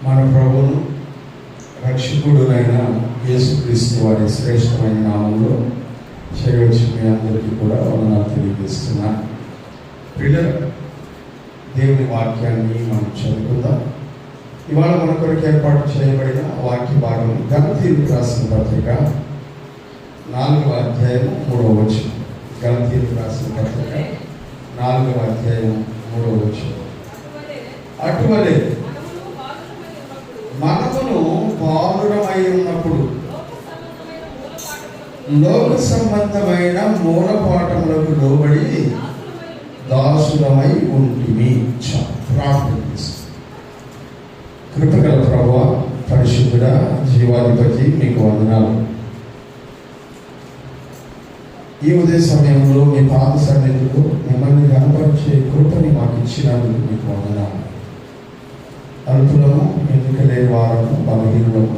మన ప్రభువును రక్షకుడునైన యేసుక్రీస్తు వారి శ్రేష్టమైన నామంలో చేయవచ్చు మీ అందరికీ కూడా వందనాలు తెలియజేస్తున్నాను. ప్రియులారా, దేవుని వాక్యాన్ని మనం చదువుకుందాం. ఇవాళ మన కొరకు ఏర్పాటు చేయబడిన వాక్య భాగం గలతీయులకు రాసిన పత్రిక 4వ అధ్యాయం 3వ వచనం. గలతీయులకు రాసిన పత్రిక 4వ అధ్యాయం 3వ వచనం. అటువలే మనమును బాలురమై ఉన్నప్పుడు లోక సంబంధమైన మూలపాఠములకు లోబడి దాసులమై ఉంటిమి. ప్రార్థన. కృపగల ప్రభువా, పరిశుద్ధుడా, జీవాధిపతి, మీకు వందనాలు. ఈ ఉదయ సమయంలో మీ పాద సన్నిధిలో మిమ్మల్ని కనపరిచే కృపని మాకు ఇచ్చినందుకు మీకు వందనాలు. అల్పులము, ఎన్నిక లేని వారము, బలహీనులము,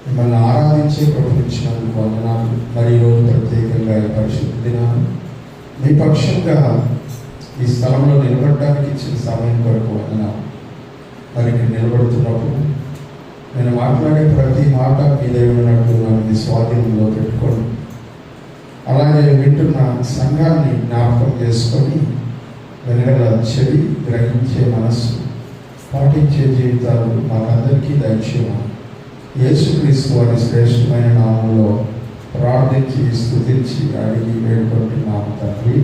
మిమ్మల్ని ఆరాధించే కృపను ఇచ్చినందుకు వందనాలు. మరి ఈరోజు ప్రత్యేకంగా ఈ పరిశుద్ధ దినాన్ని మీ పక్షంగా ఈ స్థలంలో నిలబడడానికి ఇచ్చిన సమయం కొరకు వందనాలు. మరి ఇక్కడ నిలబడుతున్నప్పుడు నేను మాట్లాడే ప్రతి మాట మీ దేవుడినట్టు నన్ను మీ స్వాధీనంలో పెట్టుకోండి. అలాగే వింటున్న సంఘాన్ని జ్ఞాపకం చేసుకొని వెనగల చెవి, గ్రహించే మనస్సు, పాటించే జీవితాలు మాకందరికీ దయచేయమని యేసుక్రీస్తు వారి శ్రేష్టమైన నామంలో ప్రార్థించి స్తుతించి అడిగి వేడుకుంటున్నాము తండ్రి.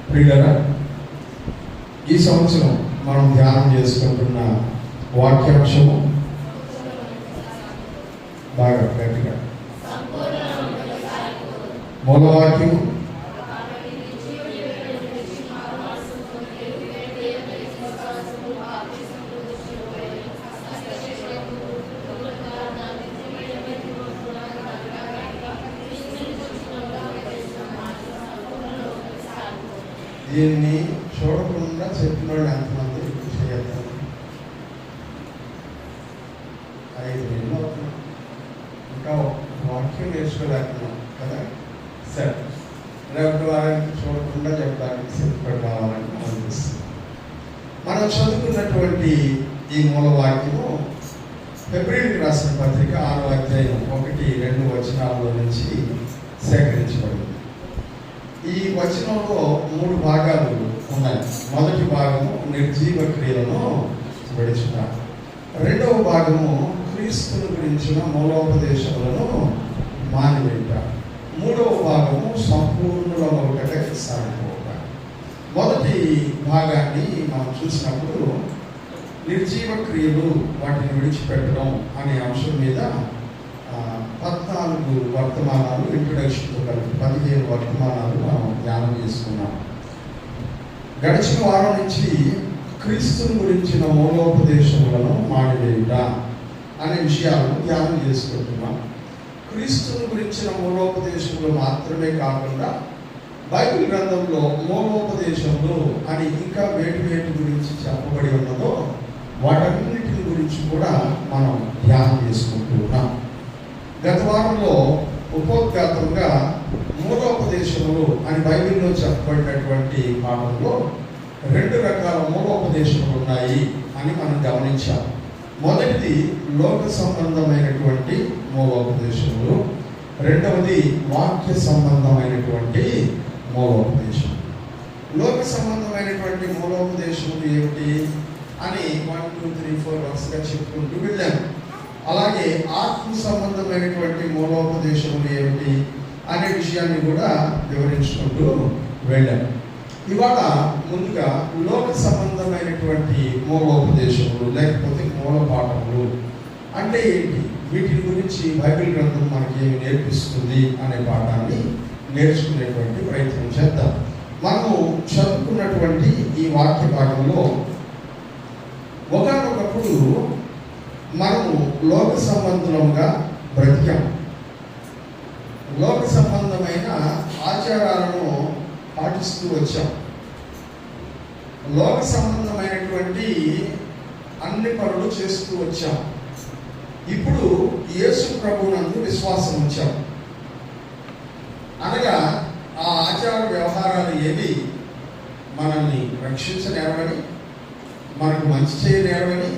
ప్రియులారా, ఈ సంవత్సరం మనం ధ్యానం చేసుకుంటున్న వాక్యాంశము బాగా గట్టిగా మూలవాక్యము దీన్ని చూడకుండా చెప్పిన వాళ్ళు ఎంతమంది చేయగలుగుతారు? 5 నెలలు అవుతున్నాం, ఇంకా వాక్యం నేర్చుకోలేకున్నాం కదా. సరే, రేపటి వారానికి చూడకుండా చెప్పడానికి సిద్ధపడాలని అనిపిస్తుంది. మనం చదువుకున్నటువంటి ఈ మూలవాక్యము ఫిబ్రవరికి రాసిన పత్రిక 6వ అధ్యాయం 1-2 వచనాల నుంచి సేకరించబడింది. ఈ వచనంలో 3 భాగాలు ఉన్నాయి. మొదటి భాగము నిర్జీవ క్రియలను విడిచుట, రెండవ భాగము క్రీస్తుని గురించిన మూలోపదేశములను మానివేయుట, మూడవ భాగము సంపూర్ణులమొకటే సాగిపోవుట. మొదటి భాగాన్ని మనం చూసినప్పుడు నిర్జీవ క్రియలు, వాటిని విడిచిపెట్టడం అనే అంశం మీద 14 వర్తమానాలు ఇంట్రొడక్షన్తో కలిపి 15 వర్తమానాలు మనం ధ్యానం చేసుకున్నాం. గడిచిన వారం నుంచి క్రీస్తుని గురించిన మూలోపదేశములను మానివేయుట అనే విషయాలను ధ్యానం చేసుకుంటున్నాం. క్రీస్తుని గురించిన మూలోపదేశములు మాత్రమే కాకుండా బైబిల్ గ్రంథంలో మూలోపదేశములు అని ఇంకా వేటి గురించి చెప్పబడి ఉన్నదో వాటన్నిటి గురించి కూడా మనం ధ్యానం చేసుకుంటున్నాం. గత వారంలో ఉపోద్ఘాతంగా మూలోపదేశములు అని బైబిల్లో చెప్పబడినటువంటి పాఠంలో 2 రకాల మూలోపదేశములు ఉన్నాయి అని మనం గమనించాం. మొదటిది లోక సంబంధమైనటువంటి మూలోపదేశములు, రెండవది వాక్య సంబంధమైనటువంటి మూలోపదేశం. లోక సంబంధమైనటువంటి మూలోపదేశములు ఏమిటి అని 1, 2, 3, 4 వరుసగా చెప్పుకుంటూ వెళ్ళాము. అలాగే ఆత్మ సంబంధమైనటువంటి మూలోపదేశములు ఏమిటి అనే విషయాన్ని కూడా వివరించుకుంటూ వెళ్ళాము. ఇవాళ ముందుగా లోక సంబంధమైనటువంటి మూలోపదేశములు లేకపోతే మూలపాఠములు అంటే ఏంటి, వీటి గురించి బైబిల్ గ్రంథం మనకి ఏమి నేర్పిస్తుంది అనే పాఠాన్ని నేర్చుకునేటువంటి ప్రయత్నం చేద్దాం. మనము చదువుకున్నటువంటి ఈ వాక్య భాగంలో ఒకనొకప్పుడు మనము లోక సంబంధంగా బ్రతికాం. లోక సంబంధమైన ఆచారాలను పాటిస్తూ వచ్చాం. లోక సంబంధమైనటువంటి అన్ని పనులు చేస్తూ వచ్చాం. ఇప్పుడు యేసు ప్రభువునందు విశ్వాసం ఉంచాం. అనగా ఆ ఆచార వ్యవహారాలు ఏవి మనల్ని రక్షించనేరవని, మనకు మంచి చేయనేరవని,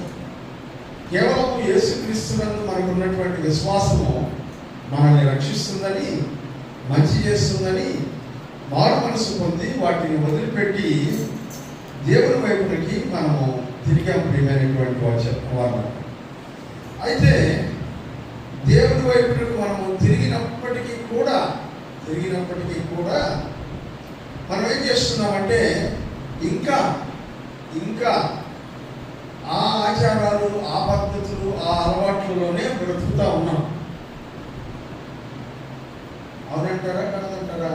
కేవలం యేసుక్రీస్తునందు మనకు ఉన్నటువంటి విశ్వాసము మనల్ని రక్షిస్తుందని, మంచి చేస్తుందని మారు మనసు పొంది వాటిని వదిలిపెట్టి దేవుని వైపునికి మనము తిరిగాం. ప్రియమైనటువంటి వారు అయితే దేవుని వైపునకు మనము తిరిగినప్పటికీ కూడా మనం ఏం చేస్తున్నామంటే ఇంకా ఆ ఆచారాలు, ఆ పద్ధతులు, ఆ అలవాట్లలోనే బ్రతుకుతా ఉన్నాం. అవునంటారా కాదంటారా?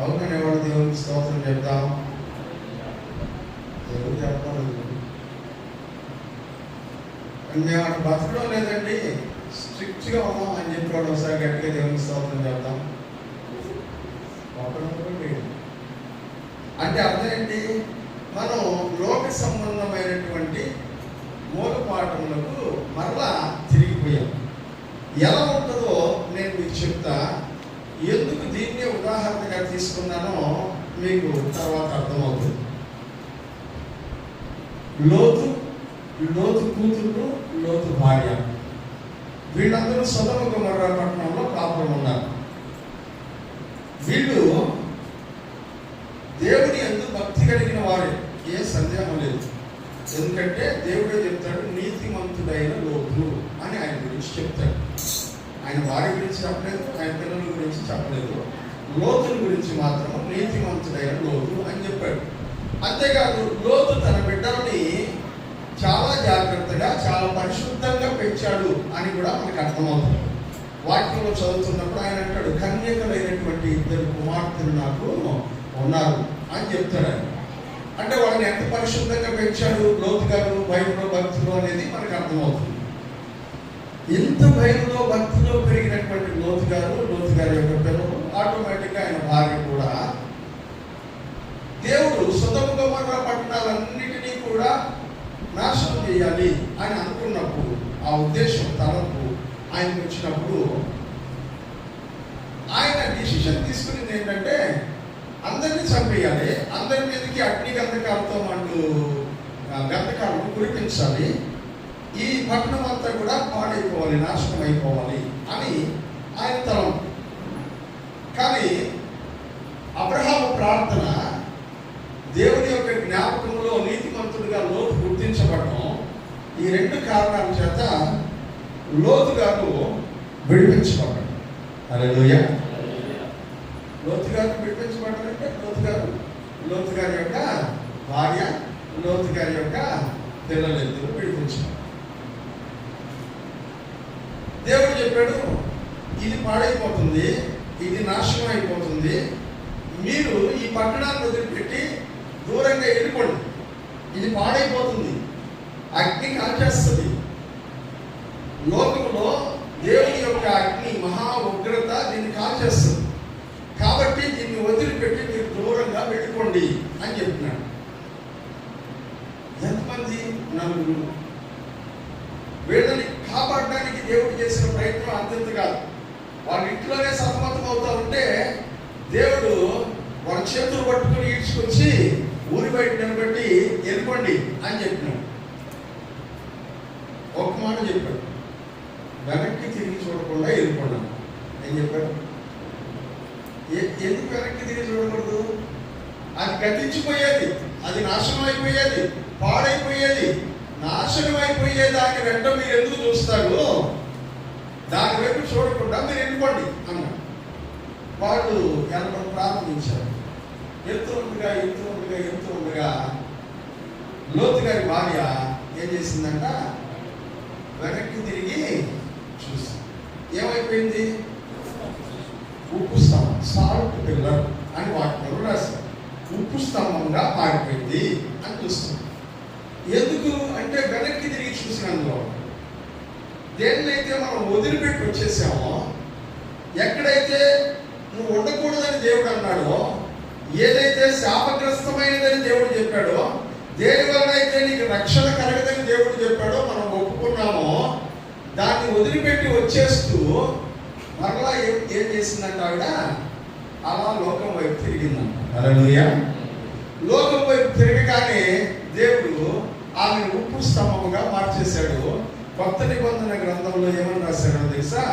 అవునని ఎవరు దేవునికి స్తోత్రం చెప్తాం? దేవుడు చెప్తారు. మేము అటు బతకడం లేదండి, స్ట్రిక్ట్గా ఉన్నాం అని చెప్పి ఒకసారి గట్టిగా దేవునికి స్తోత్రం చెప్తాం. అంటే అర్థం ఏంటి? మనం లోక సంబంధమైనటువంటి మూలపాఠములకు మరలా తిరిగిపోయాం. ఎలా ఉంటుందో నేను మీకు చెప్తా. ఎందుకు దీన్నే ఉదాహరణగా తీసుకున్నానో మీకు తర్వాత అర్థమవుతుంది. లోతు కూతురు, లోతు భార్య, వీళ్ళందరూ సొదొమ గొమొర్రా పట్టణంలో కాపురం ఉన్నారు. వీళ్ళు దేవుని యందు భక్తి కలిగిన వారే, ఏ సందేహం లేదు. ఎందుకంటే దేవుడే చెప్తాడు, నీతిమంతుడైన లోతు అని ఆయన గురించి చెప్తాడు. ఆయన వారి గురించి చెప్పలేదు, ఆయన పిల్లల గురించి చెప్పలేదు. లోతుల గురించి మాత్రం నీతిమంతుడైన లోతు అని చెప్పాడు. అంతేకాదు, లోతు తన బిడ్డలని చాలా జాగ్రత్తగా, చాలా పరిశుద్ధంగా పెంచాడు అని కూడా మనకు అర్థమవుతుంది. వాక్యంలో చదువుతున్నప్పుడు ఆయన అంటాడు, కన్యకలైనటువంటి 2 కుమార్తెలు నాకు ఉన్నారు అని చెప్తాడు. అంటే వాళ్ళని ఎంత పరిశుద్ధంగా పెంచాడు లోతు గారు భయంలో, భక్తిలో అనేది మనకు అర్థమవుతుంది. ఇంత భయంలో, భక్తిలో పెరిగినటువంటి లోతు గారి యొక్క పిల్లలు, ఆటోమేటిక్గా ఆయన భార్య కూడా దేవుడు సొదొమ గొమొర్రా పట్టణాలన్నిటినీ కూడా నాశనం చేయాలి అని అనుకున్నప్పుడు, ఆ ఉద్దేశం తనకు ఆయనకు వచ్చినప్పుడు ఆయన డిసిషన్ తీసుకునేది ఏంటంటే, అందరినీ చంపేయాలి, అందరి మీదకి అగ్ని గంధకాలతో గంధకాలను కురిపించాలి, ఈ పట్టణం అంతా కూడా పాడైపోవాలి, నాశనం అయిపోవాలి అని ఆయన తలం. కానీ అబ్రహాము ప్రార్థన, దేవుని యొక్క జ్ఞాపకంలో నీతిమంతుడిగా లోతు గుర్తించబడటం, ఈ 2 కారణాల చేత లోతు గారు విడిపించబడ్డాడు. హల్లెలూయా. లోతు గారు విడిపించబడ్డారంటే లోతు గారి యొక్క భార్య, లోతు గారి యొక్క పిల్లలిద్దరూ విడిపించబడ్డారు. దేవుడు చెప్పాడు, ఇది పాడైపోతుంది, ఇది నాశనం అయిపోతుంది, మీరు ఈ పట్టణాన్ని వదిలిపెట్టి దూరంగా వెళ్ళిపోండి, ఇది పాడైపోతుంది, అగ్ని కాల్చేస్తుంది. లోకంలో దేవుని యొక్క అగ్ని, మహా ఉగ్రత దీన్ని కాల్చేస్తుంది. కాబట్టి దీన్ని వదిలిపెట్టి మీరు దూరంగా వెళ్ళిపోండి అని చెప్తున్నాడు. ఎంతమంది? 4. వీళ్ళని కాపాడడానికి దేవుడు చేసిన ప్రయత్నం అంతంత కాదు. వాళ్ళ ఇంట్లోనే సతమతం అవుతా ఉంటే దేవుడు వాళ్ళ చేతులు పట్టుకుని ఈడ్చుకొచ్చి ఊరి బయట నిలబెట్టి వెళ్ళిపోండి అని చెప్పినాడు. ఒక మాట చెప్పాడు, వెనక్కి తిరిగి చూడకుండా వెళ్ళిపోండి ఏం చెప్పాడు? ఎందుకు వెనక్కి తిరిగి చూడకూడదు? అది గతించిపోయేది, అది నాశనం అయిపోయేది, పాడైపోయేది. నాశనం అయిపోయే దాని వెంట మీరు ఎందుకు చూస్తారు? దాని వైపు చూడకుండా మీరు వెళ్ళిపోండి అన్నాడు. వాళ్ళు వెళ్ళడం ప్రారంభించారు. వెళ్తూ ఉండగా లోతు గారి భార్య ఏం చేసిందంట? వెనక్కి తిరిగి చూసి ఏమైపోయింది? ఉప్పు స్తంభం, సాల్ట్ పిల్లర్ అని వాటిలో రాశారు. ఉప్పు స్తంభంగా మారిపోయింది అని చూస్తుంది. ఎందుకు అంటే వెనక్కి తిరిగి చూసినందులో దేన్నైతే మనం వదిలిపెట్టి వచ్చేసామో, ఎక్కడైతే నువ్వు ఉండకూడదని దేవుడు అన్నాడో, ఏదైతే శాపగ్రస్తమైనదని దేవుడు చెప్పాడో, దేని వలన అయితే నీకు రక్షణ కలగదని దేవుడు చెప్పాడో మనం ఒప్పుకున్నామో, దాన్ని వదిలిపెట్టి వచ్చేస్తూ మరలా ఏం చేసిందంట ఆవిడ? అలా లోకం వైపు తిరిగిందంట. హల్లెలూయా. లోకం వైపు తిరగగానే దేవుడు ఆమెను ఉప్పు స్తంభముగా మార్చేశాడు. కొత్త నిబంధన గ్రంథంలో ఏమని రాశాడో తెలుసా?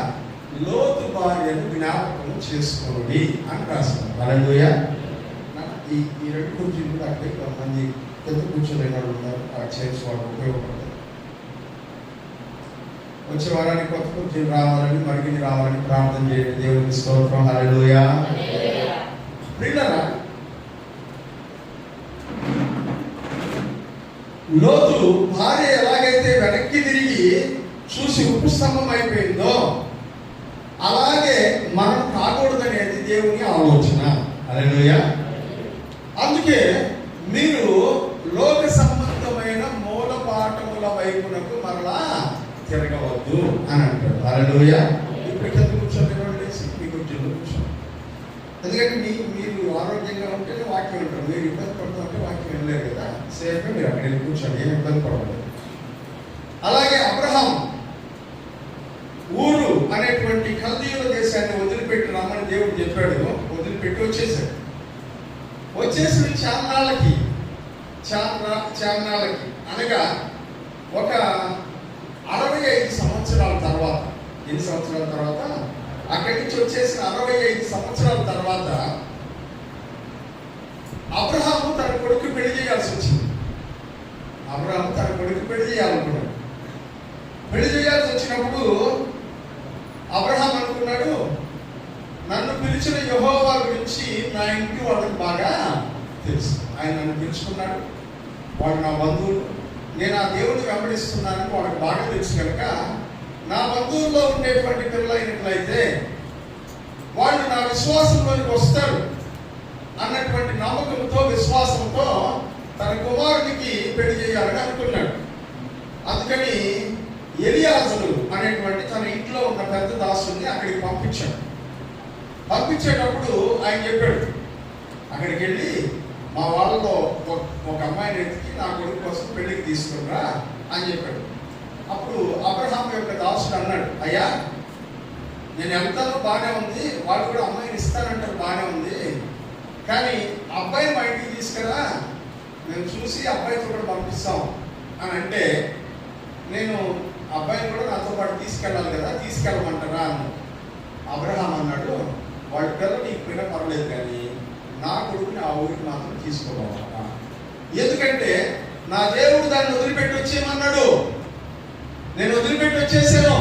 లోతు భార్యను జ్ఞాపకం చేసుకోండి అని రాశాడు. హల్లెలూయా. ఈ రెండు కుర్చీలు కూడా అక్కడే కొంతమంది పెద్ద కూర్చోలేని వాళ్ళు ఉన్నారు. ఆ చైర్స్ వాళ్ళు ఉపయోగపడతాయి. వచ్చే వారానికి కొత్త కుర్చీలు రావాలని, మరిగిని రావాలని ప్రార్థన చేయండి. దేవునికి స్తోత్రం. హల్లెలూయా. ప్రియులారా, లోతు భార్య ఎలాగైతే వెనక్కి తిరిగి చూసి ఉప్పు స్తంభం అయిపోయిందో అలాగే మనం కాకూడదనేది దేవుని ఆలోచన. హల్లెలూయా. అందుకే మీరు లోక సంబంధమైన మూల పాఠముల వైపునకు మరలా తిరగవద్దు అని అంటాడు. హల్లెలూయా. ఇప్పుడు కింద కూర్చొని మీ కుర్చీలో కూర్చోండి. ఎందుకంటే మీరు ఆరోగ్యంగా ఉంటేనే వాక్యం ఉంటారు. మీరు ఇబ్బంది పడుతూ ఉంటే వాక్యం వెళ్ళలేరు కదా. సేఫ్గా మీరు అక్కడ వెళ్ళి కూర్చోండి, ఏం ఇబ్బంది పడలేదు. అలాగే అబ్రహాం ఊరు అనేటువంటి కల్దీయుల దేశాన్ని వదిలిపెట్టి రమ్మని దేవుడు చెప్పాడు. వదిలిపెట్టి వచ్చేసాడు. వచ్చేసిన చాన్నాళ్ళకి అనగా ఒక 65 సంవత్సరాల తర్వాత, ఎన్ని సంవత్సరాల తర్వాత? అక్కడి నుంచి వచ్చేసిన 65 సంవత్సరాల తర్వాత అబ్రహాము తన కొడుకు పెళ్లి చేయాల్సి వచ్చింది. అబ్రహాము తన కొడుకు పెళ్లి చేయాలనుకున్నాడు. పెళ్లి చేయాల్సి వచ్చినప్పుడు అబ్రహాం అనుకున్నాడు, నన్ను పిలిచిన యెహోవా గురించి నా ఇంటి వాళ్ళకి బాగా తెలుసు. ఆయన నన్ను పిలుచుకున్నాడు, వాడు నా బంధువులు, నేను ఆ దేవుడిని వెంబడిస్తున్నానని వాళ్ళకి బాగా తెలుసు కనుక నా బంధువుల్లో ఉండేటువంటి పిల్లలైనట్లయితే వాళ్ళు నా విశ్వాసంలోనికి వస్తారు అన్నటువంటి నమ్మకంతో, విశ్వాసంతో తన కుమారుడికి పెళ్లి చేయాలని అనుకున్నాడు. అందుకని ఎలియాజరు అనేటువంటి తన ఇంట్లో ఉన్న పెద్ద దాసుని అక్కడికి పంపించాడు. పంపించేటప్పుడు ఆయన చెప్పాడు, అక్కడికి వెళ్ళి మా వాళ్ళలో ఒక అమ్మాయిని ఎత్తికి నా కొడుకు కోసం పెళ్లికి తీసుకురా అని చెప్పాడు. అప్పుడు అబ్రహాం యొక్క దాసుడు అన్నాడు, అయ్యా నేను వెళ్తాను, బాగానే ఉంది, వాళ్ళు కూడా అమ్మాయిని ఇస్తానంటారు, బాగానే ఉంది, కానీ అబ్బాయిని మా ఇంటికి తీసుకురా, మేము చూసి అబ్బాయితో కూడా పంపిస్తాం అని అంటే, నేను అబ్బాయిని కూడా నాతో పాటు తీసుకెళ్ళాలి కదా, తీసుకెళ్ళమంటారా అన్నాడు. అబ్రహాం అన్నాడు, వాళ్ళ పిల్లలు నీకు పోయినా పర్లేదు, కానీ నా కొడుకుని ఆ ఊరికి మాత్రం తీసుకోవాలట. ఎందుకంటే నా దేవుడు దాన్ని వదిలిపెట్టి వచ్చేయమన్నాడు. నేను వదిలిపెట్టి వచ్చేసాను,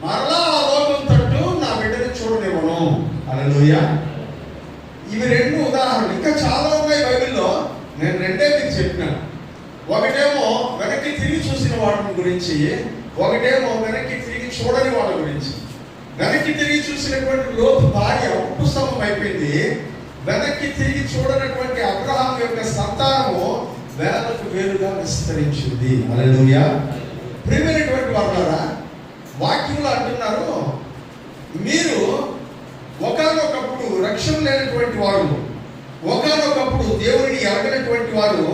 మరలా ఆ లోకం తట్టు నా బిడ్డని చూడనివ్వను. హల్లెలూయా. ఇవి రెండు ఉదాహరణలు, ఇంకా చాలా ఉన్నాయి బైబిల్లో. నేను రెండే మీకు చెప్పినాను. ఒకటేమో వెనక్కి తిరిగి చూసిన వాడి గురించి, ఒకటేమో వెనక్కి తిరిగి చూడని వాళ్ళ గురించి. వెనక్కి తిరిగి చూసినటువంటి లోతు భార్య ఉప్పు స్తంభం అయిపోయింది. వెనక్కి తిరిగి చూడనటువంటి అబ్రహాం యొక్క సంతానము వేలకు వేరుగా విస్తరించింది. హల్లెలూయా. ప్రియమైనటువంటి వారులారా, వాక్యంలో అంటున్నారు, మీరు ఒకానొకప్పుడు రక్షణ లేనటువంటి వారు, ఒకానొకప్పుడు దేవుడిని ఎరగనటువంటి వారు,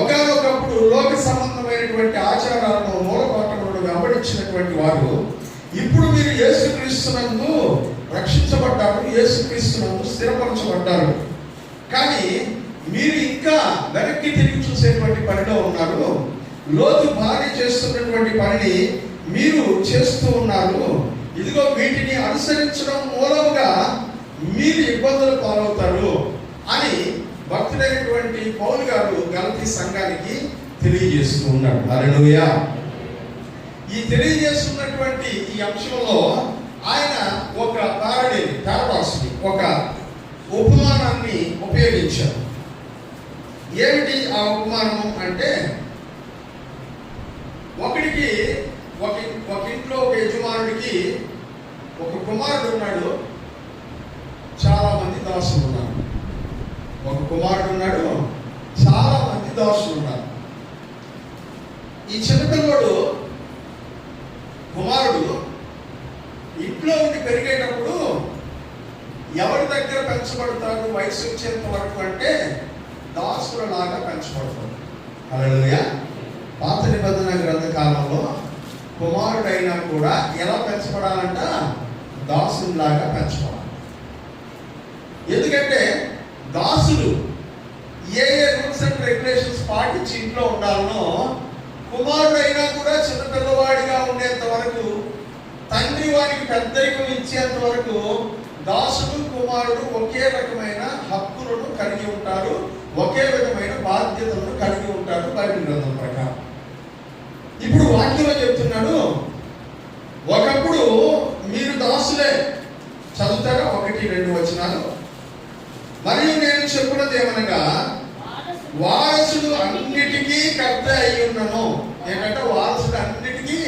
ఒకానొకప్పుడు లోక సంబంధమైనటువంటి ఆచారాలను మూలపాఠములను వెంబడించినటువంటి వారు, ఇప్పుడు మీరు యేసుక్రీస్తునందు రక్షించబడ్డారు, యేసుక్రీస్తునందు స్థిరపరచబడ్డారు. కానీ మీరు ఇంకా వెనక్కి తిరిగి చూసేటువంటి పనిలో ఉన్నారు. లోతు భార్య చేస్తున్నటువంటి పనిని మీరు చేస్తూ ఉన్నారు. ఇదిగో వీటిని అనుసరించడం మూలంగా మీరు ఇబ్బందులు పాలవుతారు అని భక్తుడైనటువంటి పౌలు గారు గలతీ సంఘానికి తెలియజేస్తూ ఉన్నాడు. హల్లెలూయా. ఈ తెలియజేస్తున్నటువంటి ఈ అంశంలో ఆయన ఒక పారాడాక్స్ని, ఒక ఉపమానాన్ని ఉపయోగించారు. ఏమిటి ఆ ఉపమానం అంటే, ఒక ఇంట్లో ఒక యజమానుడికి ఒక కుమారుడు ఉన్నాడు, చాలా మంది దాసులు ఉన్నారు. ఒక కుమారుడు ఉన్నాడు, చాలా మంది దాసులు ఉన్నారు. ఈ చిన్నపిల్లడు కుమారుడు ఇంట్లో ఉండి పెరిగేటప్పుడు ఎవరి దగ్గర పెంచబడతాడు వయసు వచ్చేంత వరకు అంటే దాసుల లాగా పెంచబడతాడు. హల్లెలూయా. పాత నిబంధన గ్రంథ కాలంలో కుమారుడైనా కూడా ఎలా పెంచబడాలంట? దాసులాగా పెంచబడాలి. ఎందుకంటే దాసులు ఏ రూల్స్ అండ్ రెగ్యులేషన్స్ పాటించి ఇంట్లో ఉండాలనో, కుమారుడైనా కూడా చిన్న పిల్లవాడిగా ఉండేంత వరకు, తండ్రి వారికి పెద్దరికం ఇచ్చేంత వరకు దాసుడు కుమారుడు ఒకే రకమైన హక్కులను కలిగి ఉంటారు, ఒకే విధమైన బాధ్యతలను కలిగి ఉంటారు బైబిల్ గ్రంథం ప్రకారం. ఇప్పుడు వాక్యంలో చెప్తున్నాడు, ఒకప్పుడు మీరు దాసులే. చదువుతారా 1-2 వచనాలు. మరియు నేను చెప్పినది ఏమనగా, వారసుడు అన్నిటికీ కర్త అయి ఉన్నను. ఏంటంటే వారసుడు అన్నిటికీ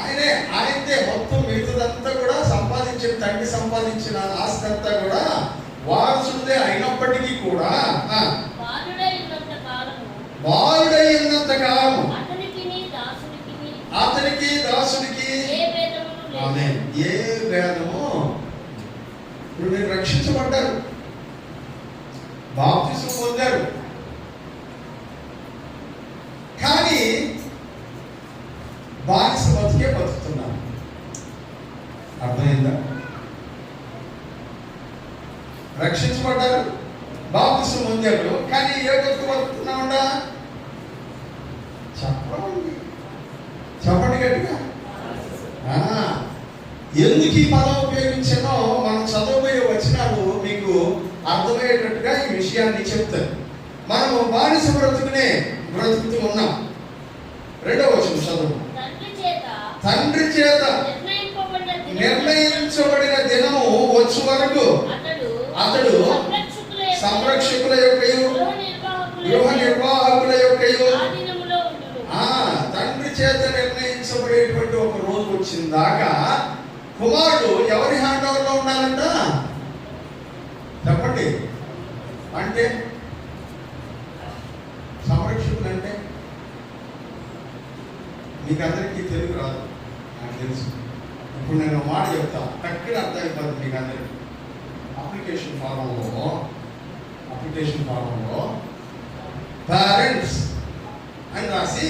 ఆయనదే. మొత్తం మిగతాదంతా కూడా సంపాదించిన, తండ్రి సంపాదించిన ఆస్తి అంతా కూడా వారసుడే అయినప్పటికీ కూడా బాలుడై ఉన్నంత కాలము అతనికి దాసుడికి ఏ భేదము. ఇప్పుడు మీరు రక్షించబడ్డారు, బాప్తిసం పొందారు, కానీ బానిస బతికే బతుకుతున్నారు. అర్థమైందా? రక్షించబడ్డారు, బాప్తిసం పొందారు, కానీ ఏ బతుకు బతుకుతున్నామండా? చెప్పండి గట్టిగా. ఎందుకు ఈ పదం ఉపయోగించానో మనం చదవబోయే వచనాలు మీకు అర్థమయ్యేటట్టుగా ఈ విషయాన్ని చెప్తారు. మనము బానిస బ్రతుకుతూ ఉన్నాం. 2వ వచనం చదువు. తండ్రి చేత నిర్ణయించబడిన దినము వచ్చు వరకు అతడు సంరక్షకుల యొక్కయు గృహ నిర్వాహకుల యొక్కయు తండ్రి చేత నిర్ణయించబడేటువంటి ఒక రోజు వచ్చిన దాకా కుమారుడు ఎవరి హ్యాండ్ ఓవర్ లో ఉండాలంట? చెప్పండి. అంటే సంరక్షకులు అంటే మీకు అందరికీ తెలుగు రాదు, నాకు తెలుసు. ఇప్పుడు నేను మాట చెప్తా, టక్కున అర్థమైపోతుంది మీకు అందరికీ. అప్లికేషన్ ఫారంలో పేరెంట్స్ అని రాసి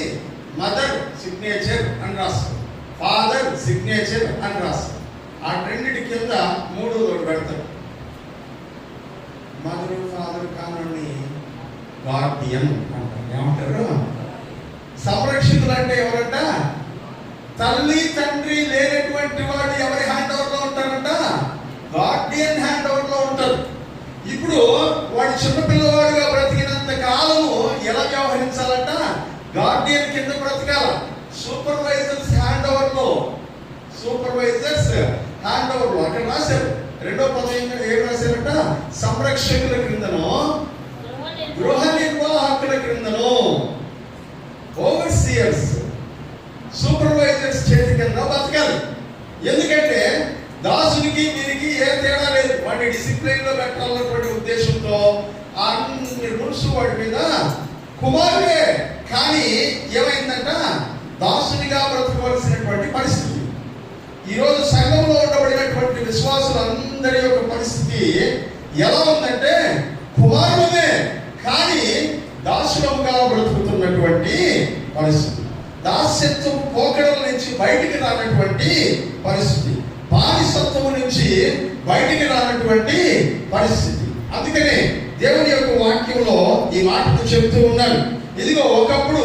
మదర్ సిగ్నేచర్ అని రాస్తారు, ఫాదర్ సిగ్నేచర్ అని రాస్తారు. ఆ రెండింటి కింద 3వ పెడతారు. మదర్ ఫాదర్ కానని గార్డియన్ అంటారు. ఏమంటారు? సంరక్షకులు అంటే ఎవరంట? తల్లి తండ్రి లేనటువంటి వాడు ఎవరి హ్యాండ్ ఓవర్ లో ఉంటారంట? గార్డియన్ హ్యాండ్ ఓవర్ లో ఉంటారు. ఇప్పుడు వాడు చిన్నపిల్లవాడుగా బ్రతికినంత కాలము ఎలా వ్యవహరించాలంట? గార్డియన్ కింద బ్రతకాల. సూపర్వైజర్స్ హ్యాండ్ ఓవర్ లో అక్కడ రాశారు. 2వ పదం ఏం రాశారంట? సంరక్షకుల క్రిందను గృహ నిర్వాహకుల క్రిందను ఓవర్సియర్స్ సూపర్వైజర్స్ చేతి కింద బతకాలి. ఎందుకంటే దాసునికి వీరికి ఏ తేడా లేదు. వాడిని డిసిప్లైన్ లో పెట్టాలన్నటువంటి ఉద్దేశంతో అన్ని రూల్స్ వాడి మీద కుమారుడే. కానీ ఏమైందంట? దాసునిగా బ్రతకవలసినటువంటి పరిస్థితి. ఈరోజు సంఘంలో ఉండబడినటువంటి విశ్వాసులందరి యొక్క పరిస్థితి ఎలా ఉందంటే, కుమారుడే కానీ దాసులముగా బ్రతుకుతున్నటువంటి పరిస్థితి. దాస్యత్వం పోకడల నుంచి బయటికి రానటువంటి పరిస్థితి, బానిసత్వము నుంచి బయటికి రానటువంటి పరిస్థితి. అందుకనే దేవుని యొక్క వాక్యంలో ఈ మాటను చెబుతూ ఉన్నాడు. ఇదిగో ఒకప్పుడు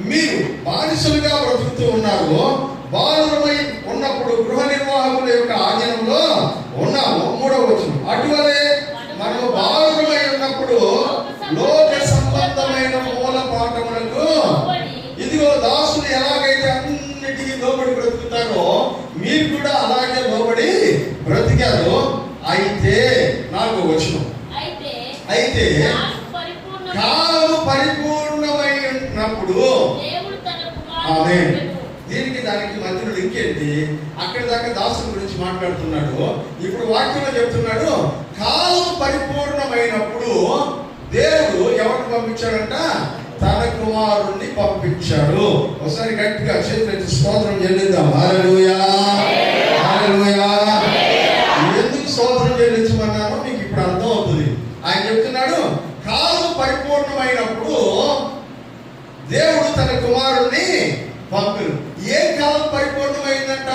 మీరు బానిసలుగా బ్రతుకుతూ ఉన్నారు, బాలురమై ఉన్నప్పుడు గృహ నిర్వాహకుల యొక్క ఆధీనంలో ఉన్నాము. 3వ వచనం. అటువలే మనము బాలురమై ఉన్నప్పుడు లోక సంబంధమైన మూల పాఠములకు ఇదిగో దాసులు ఎలాగైతే అన్నిటికీ లోబడి బ్రతుకుతారో మీరు కూడా అలాగే లోబడి బ్రతికారు. అయితే 4వ వచనం. అయితే కాలము పరిపూర్ణమై ఉన్నప్పుడు దీనికి దానికి మధ్యలో లింక్ ఏంటి? అక్కడి దాకా దాసుల గురించి మాట్లాడుతున్నాడు. ఇప్పుడు వాక్యంలో చెప్తున్నాడు, కాలం పరిపూర్ణమైనప్పుడు దేవుడు ఎవరిని పంపించాడంట? తన కుమారుణ్ణి పంపించాడు. ఒకసారి గట్టిగా చేతులెత్తి స్తోత్రం చెల్లిద్దాం. హల్లెలూయా, హల్లెలూయా. ఎందుకు స్తోత్రం చెల్లించమన్నానో మీకు ఇప్పుడు అర్థం అవుతుంది. ఆయన చెప్తున్నాడు, కాలం పరిపూర్ణమైనప్పుడు దేవుడు తన కుమారుణ్ణి పంపిను. ఏ కాలం పరిపూర్ణమైందంట?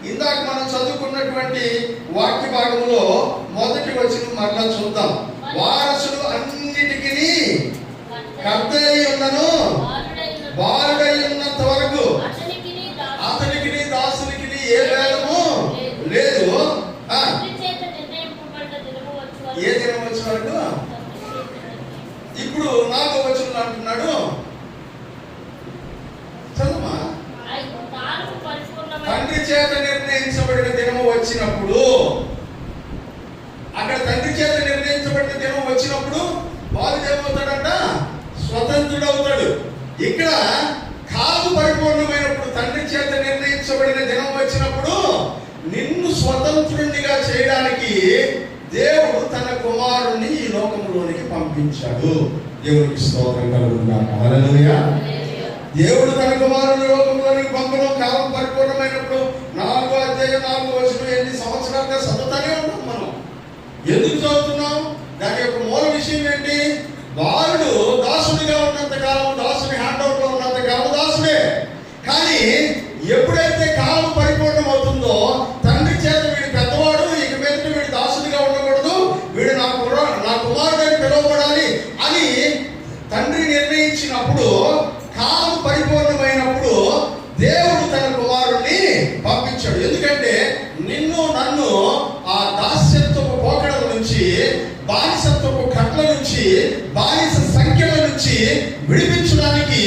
ఇందాక మనం చదువుకున్నటువంటి వాక్య భాగంలో మొదటి వచనం మరలా చూద్దాం. వారసుడు అన్నిటికీ కర్తయ్య ఉన్నను, బాలుడై ఉన్నంత వరకు అతనికి దాసునికి ఏ భేదము లేదు. ఏ దినం వచ్చే వరకు? ఇప్పుడు 4వ వచనంలో అంటున్నాడు, చదువుమా, తండ్రి చేత నిర్ణయించబడిన దినము వచ్చినప్పుడు. అక్కడ తండ్రి చేత నిర్ణయించబడిన దినం వచ్చినప్పుడు బాలుడు ఏమవుతాడంట? స్వతంత్రుడవుతాడు. ఇక్కడ కాదు పరిపూర్ణమైనప్పుడు, తండ్రి చేత నిర్ణయించబడిన దినం వచ్చినప్పుడు నిన్ను స్వతంత్రునిగా చేయడానికి దేవుడు తన కుమారుణ్ణి ఈ లోకంలోనికి పంపించాడు. దేవునికి స్తోత్రం కలుగునుగాక. హల్లెలూయా. దేవుడు తన కుమారుని లోకంలోనికి పంపడం కాలం పరిపూర్ణమైనప్పుడు 4వ అధ్యాయం 4వ వచనం ఎన్ని సంవత్సరాలుగా చదువుతానే ఉంటాం మనం. ఎందుకు చదువుతున్నాం? దాని యొక్క మూల విషయం ఏంటి? బాలుడు దాసుడిగా ఉన్నంత కాలం, దాసుని హ్యాండ్ అవుట్ లో ఉన్నంత కాలం దాసుడే. కానీ ఎప్పుడైతే కాలం పరిపూర్ణం అవుతుందో, తండ్రి చేత వీడు పెద్దవాడు, ఇక మీద వీడు దాసుడిగా ఉండకూడదు, వీడు నా కుమారుడు అని పిలువబడాలి అని తండ్రి నిర్ణయించినప్పుడు, కాలం పరిపూర్ణమైనప్పుడు దేవుడు తన కుమారుణ్ణి పంపించాడు. ఎందుకంటే నిన్ను నన్ను ఆ దాస్యత్వపు పోకడల నుంచి, బానిసత్వపు కట్ల నుంచి, బానిస సంఖ్యల నుంచి విడిపించడానికి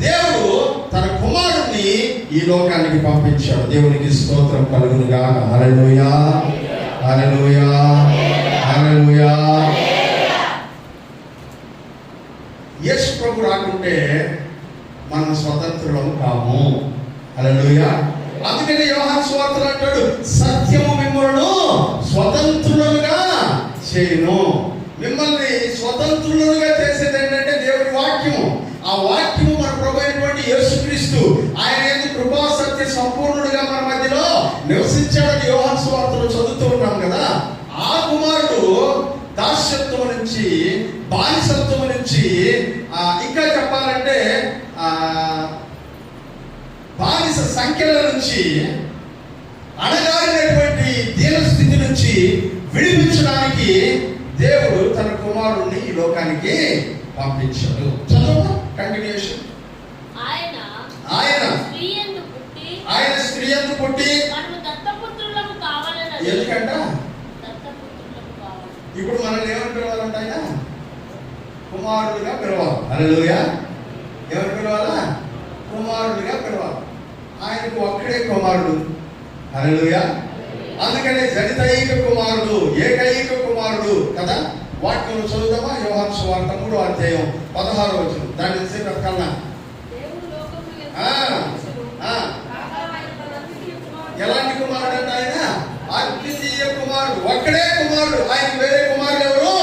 దేవుడు తన కుమారుణ్ణి ఈ లోకానికి పంపించాడు. దేవునికి స్తోత్రం కలుగునుగాక. హల్లెలూయా, హల్లెలూయా, హల్లెలూయా. యేసు ప్రభు రాకుంటే మనం స్వతంత్రులం కాము. హల్లెలూయా. అందుకని యోహాను సువార్తలో అంటాడు, సత్యము మిమ్మల్ని స్వతంత్రులుగా చేయును. మిమ్మల్ని స్వతంత్రులుగా చేసేది ఏంటంటే దేవుడి వాక్యము. ఆ వాక్యము మన ప్రభు అయినటువంటి యేసుక్రీస్తు. ఆయన యందు కృపా సత్య సంపూర్ణుడిగా మన మధ్యలో నివసించాడని యోహాను సువార్తలో చదువుతూ ఉన్నాం కదా. ఆ కుమారుడు దాస్యత్వం నుంచి, బానిసత్వం నుంచి, ఇంకా చెప్పాలంటే బానిస సంఖ్యల నుంచి, అణగారినటువంటి దీన స్థితి నుంచి విడిపించడానికి దేవుడు తన కుమారుణ్ణి ఈ లోకానికి పంపించాడు. చదువు కంటిన్యూషన్. ఆయన స్త్రీ యందు పుట్టి, ఎందుకంట ఇప్పుడు మనల్ని ఏమని పిలవాలంట? ఆయన కుమారుడిగా పిలవాలి. హల్లెలూయా. ఎవరు పిలవాలా? కుమారుడిగా పిలవాలి. ఆయనకు ఒక్కడే కుమారుడు. హల్లెలూయా. అందుకనే జనితైక కుమారుడు, ఏకైక కుమారుడు కదా. వాక్యం చదువుదామా? యోహాను సువార్త 3వ అధ్యాయం 16వ వచనం. దాన్ని సేపు కన్నా ఎలాంటి కుమారుడు అంటే ఆయన అద్వితీయ కుమారుడు. ఒక్కడే కుమారుడు. ఆయన వేరే కుమారుడు ఎవరు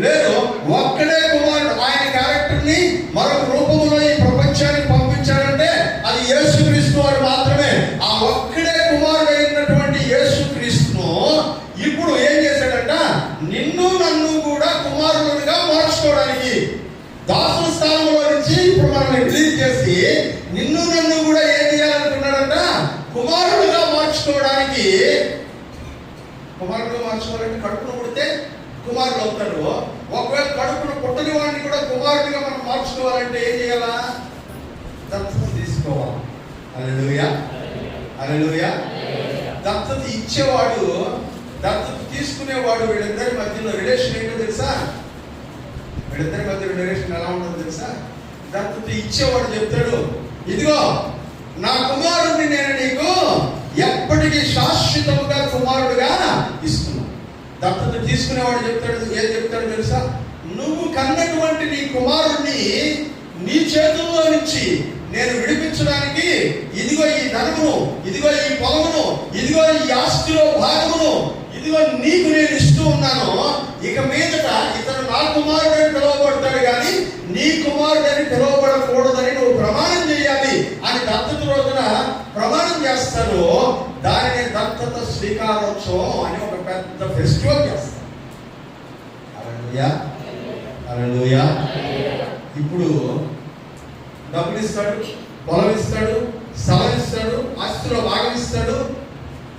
లేరు. ఒక్కడే కుమారుడు. ఆయన క్యారెక్టర్ ని మరొక రూపంలో ఈ ప్రపంచానికి పంపించాడంటే అది యేసుక్రీస్తు వారు మాత్రమే. ఆ ఒక్కడే కుమారుడు అయినటువంటి యేసుక్రీస్తును ఇప్పుడు ఏం చేశాడంట? నిన్ను నన్ను కూడా కుమారులుగా మార్చుకోవడానికి, దాసుల స్థానంలో నుంచి ఇప్పుడు మనల్ని రిలీజ్ చేసి నిన్ను నన్ను కూడా ఏం చేయాలనుకున్నాడంట? కుమారుడుగా మార్చుకోవడానికి. కుమారుడుగా మార్చుకోవాలంటే కడుపును పుడితే కుమారుడు అవుతాడు. ఒకవేళ కడుపును పుట్టని వాడిని కూడా కుమారుడిగా మనం మార్చుకోవాలంటే ఏం చేయాలా? దత్తత తీసుకోవాలి. హల్లెలూయా, హల్లెలూయా. దత్తత ఇచ్చేవాడు, దత్తత తీసుకునేవాడు, వీళ్ళిద్దరి మధ్యలో రిలేషన్ ఏంటో తెలుసా? వీళ్ళిద్దరి మధ్య రిలేషన్ ఎలా ఉంటుందో తెలుసా? దత్తత ఇచ్చేవాడు చెప్తాడు, ఇదిగో నా కుమారుడిని నేను నీకు ఎప్పటికీ శాశ్వతముగా కుమారుడుగా ఇస్తున్నాను. దత్తత తీసుకునేవాడు చెప్తాడు, ఏం చెప్తాడు తెలుసా? నువ్వు కన్నటువంటి నీ కుమారుడిని నీ చేతుల్లో నుంచి నేను విడిపించడానికి ఇదిగో ఈ ధనమును, ఇదిగో ఈ పొలమును, ఇదిగో ఈ ఆస్తిలో భాగమును, ఇదిగో నీకు నేను ఇస్తూ ఉన్నాను. ఇక మీదట ఇతను నా కుమారుడని పిలువబడతాడు కానీ నీ కుమారుడని పిలువబడకూడదని నువ్వు ప్రమాణం చేయాలి అని దత్తత రోజున ప్రమాణం చేస్తారు. దానిని దత్తత స్వీకారోత్సవం అని ఒక పెద్ద ఫెస్టివల్ చేస్తారు. హల్లెలూయా, హల్లెలూయా. ఇప్పుడు డబ్బులు ఇస్తాడు, పొలం ఇస్తాడు, స్థలం ఇస్తాడు, ఆస్తిలో భాగం ఇస్తాడు.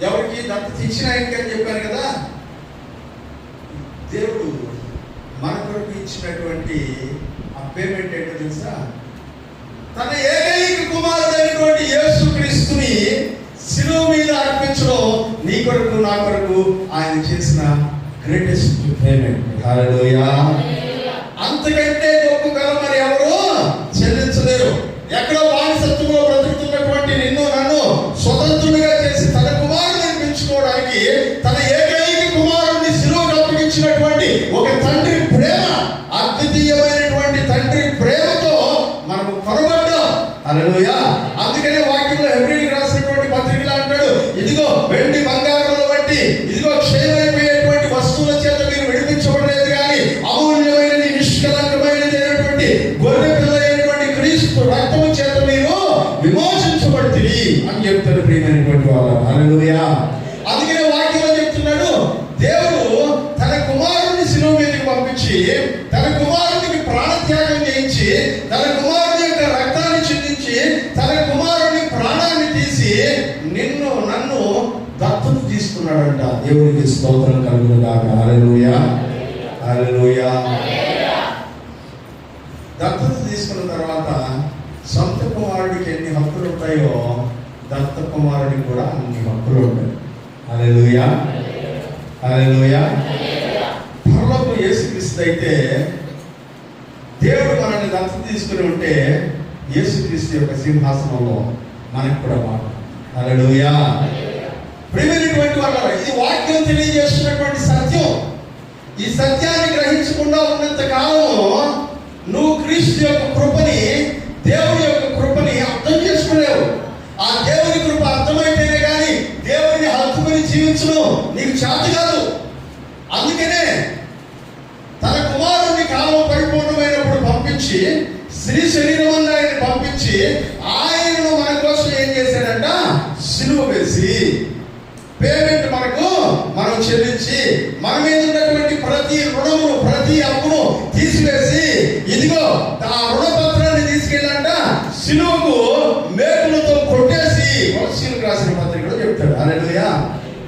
ఎవరికి? దత్తత ఇచ్చిన ఆయనకి అని చెప్పారు కదా. దేవుడు ఇచ్చినటువంటి ఆ పేమెంట్ ఏంటో తెలుసా? తన ఏకైక కుమారుడైనటువంటి యేసుక్రీస్తుని శిలువ మీద అర్పించడం నీ కొరకు నా కొరకు ఆయన చేసిన గ్రేటెస్ట్ పేమెంట్. హల్లెలూయా. అంతకంటే గొప్ప ధర మరి ఎవరు చెల్లించలేరు. ఎక్కడో బానిసత్వంలో బ్రతుకుతున్నటువంటి నిన్ను నన్ను స్వతంత్రుడిగా చేసి తన కుమారుని అర్పించుకోవడానికి తన ఏకైక కుమారుడిని శిలువకు అప్పగించినటువంటి ఒక తండ్రి ప్రేమ, అద్వితీయమైనటువంటి తండ్రి ప్రేమతో మనము కొనబడ్డాం. హల్లెలూయా. అందుకనే వాక్యంలో హెబ్రీయులకు రాసినటువంటి పత్రికలో అంటాడు, ఇదిగో వెండి బంగారముల వంటి ఇదిగో క్షయమైపోయేటువంటి వస్తువుల చేత మీరు విడిపించబడలేదు కానీ అమూల్యమైనది నిష్కలంకమైనటువంటి గొర్రె పిల్ల అయినటువంటి క్రీస్తు రక్తము చేత మీరు విమోచించబడుతుంది అని చెప్తాడు ప్రియమైనటువంటి వాళ్ళు. హల్లెలూయా. అందుకనే వాక్యంలో చెప్తున్నాడు, దేవుడు తన కుమారుని శిలువ మీదకి పంపించి తన కుమారునికి ప్రాణత్యాగం చేయించి తన కుమారుని యొక్క రక్తాన్ని చిందించి తన కుమారుని ప్రాణాన్ని తీసి నిన్ను నన్ను దత్తత తీసుకున్నాడంట. దేవునికి స్తోత్రం కలుగును గాక. హల్లెలూయా. హల్లెలూయా. దత్తత తీసుకున్న తర్వాత సొంత కుమారుడికి ఎన్ని హక్కులు ఉంటాయో దత్త కుమారుడికి కూడా అన్ని హక్కులు ఉంటాయి. హల్లెలూయా. హల్లెలూయా. పరలోకం యేసుక్రీస్తు అయితే దేవుడు మనల్ని దత్తత తీసుకుని ఉంటే యేసుక్రీస్తు యొక్క సింహాసనంలో మనకు కూడా మాట. హల్లెలూయా. ప్రియమైనటువంటి వాళ్ళ ఇది వాక్యం తెలియజేస్తున్నటువంటి సత్యం. ఈ సత్యాన్ని గ్రహించకుండా ఉన్నంత కాలం నువ్వు క్రీస్తు యొక్క కృపని, దేవుని యొక్క కృపని అర్థం చేసుకోలేవు. ఆ దేవుని కృప అర్థమైతేనే కానీ దేవుడిని హత్తుకుని జీవించడం నీకు చేత కాదు. అందుకనే తన కుమారుడిని కాలం పరిపూర్ణమైనప్పుడు పంపించి స్త్రీ శరీరం వల్ల ఆయన పంపించి ఆయనను మన కోసం ఏం చేశాడంట? సిలువ వేసి పేమెంట్ మనం చెల్లించి మన మీద ఉన్నటువంటి ప్రతి రుణమును ప్రతి అప్పును తీసివేసి ఇదిగో ఆ రుణ పత్రాన్ని తీసుకెళ్ళంట సిలువకు మేకులతో కొట్టేసి కొలసీలకు రాసిన పత్రికలో చెప్తాడు. హల్లెలూయా.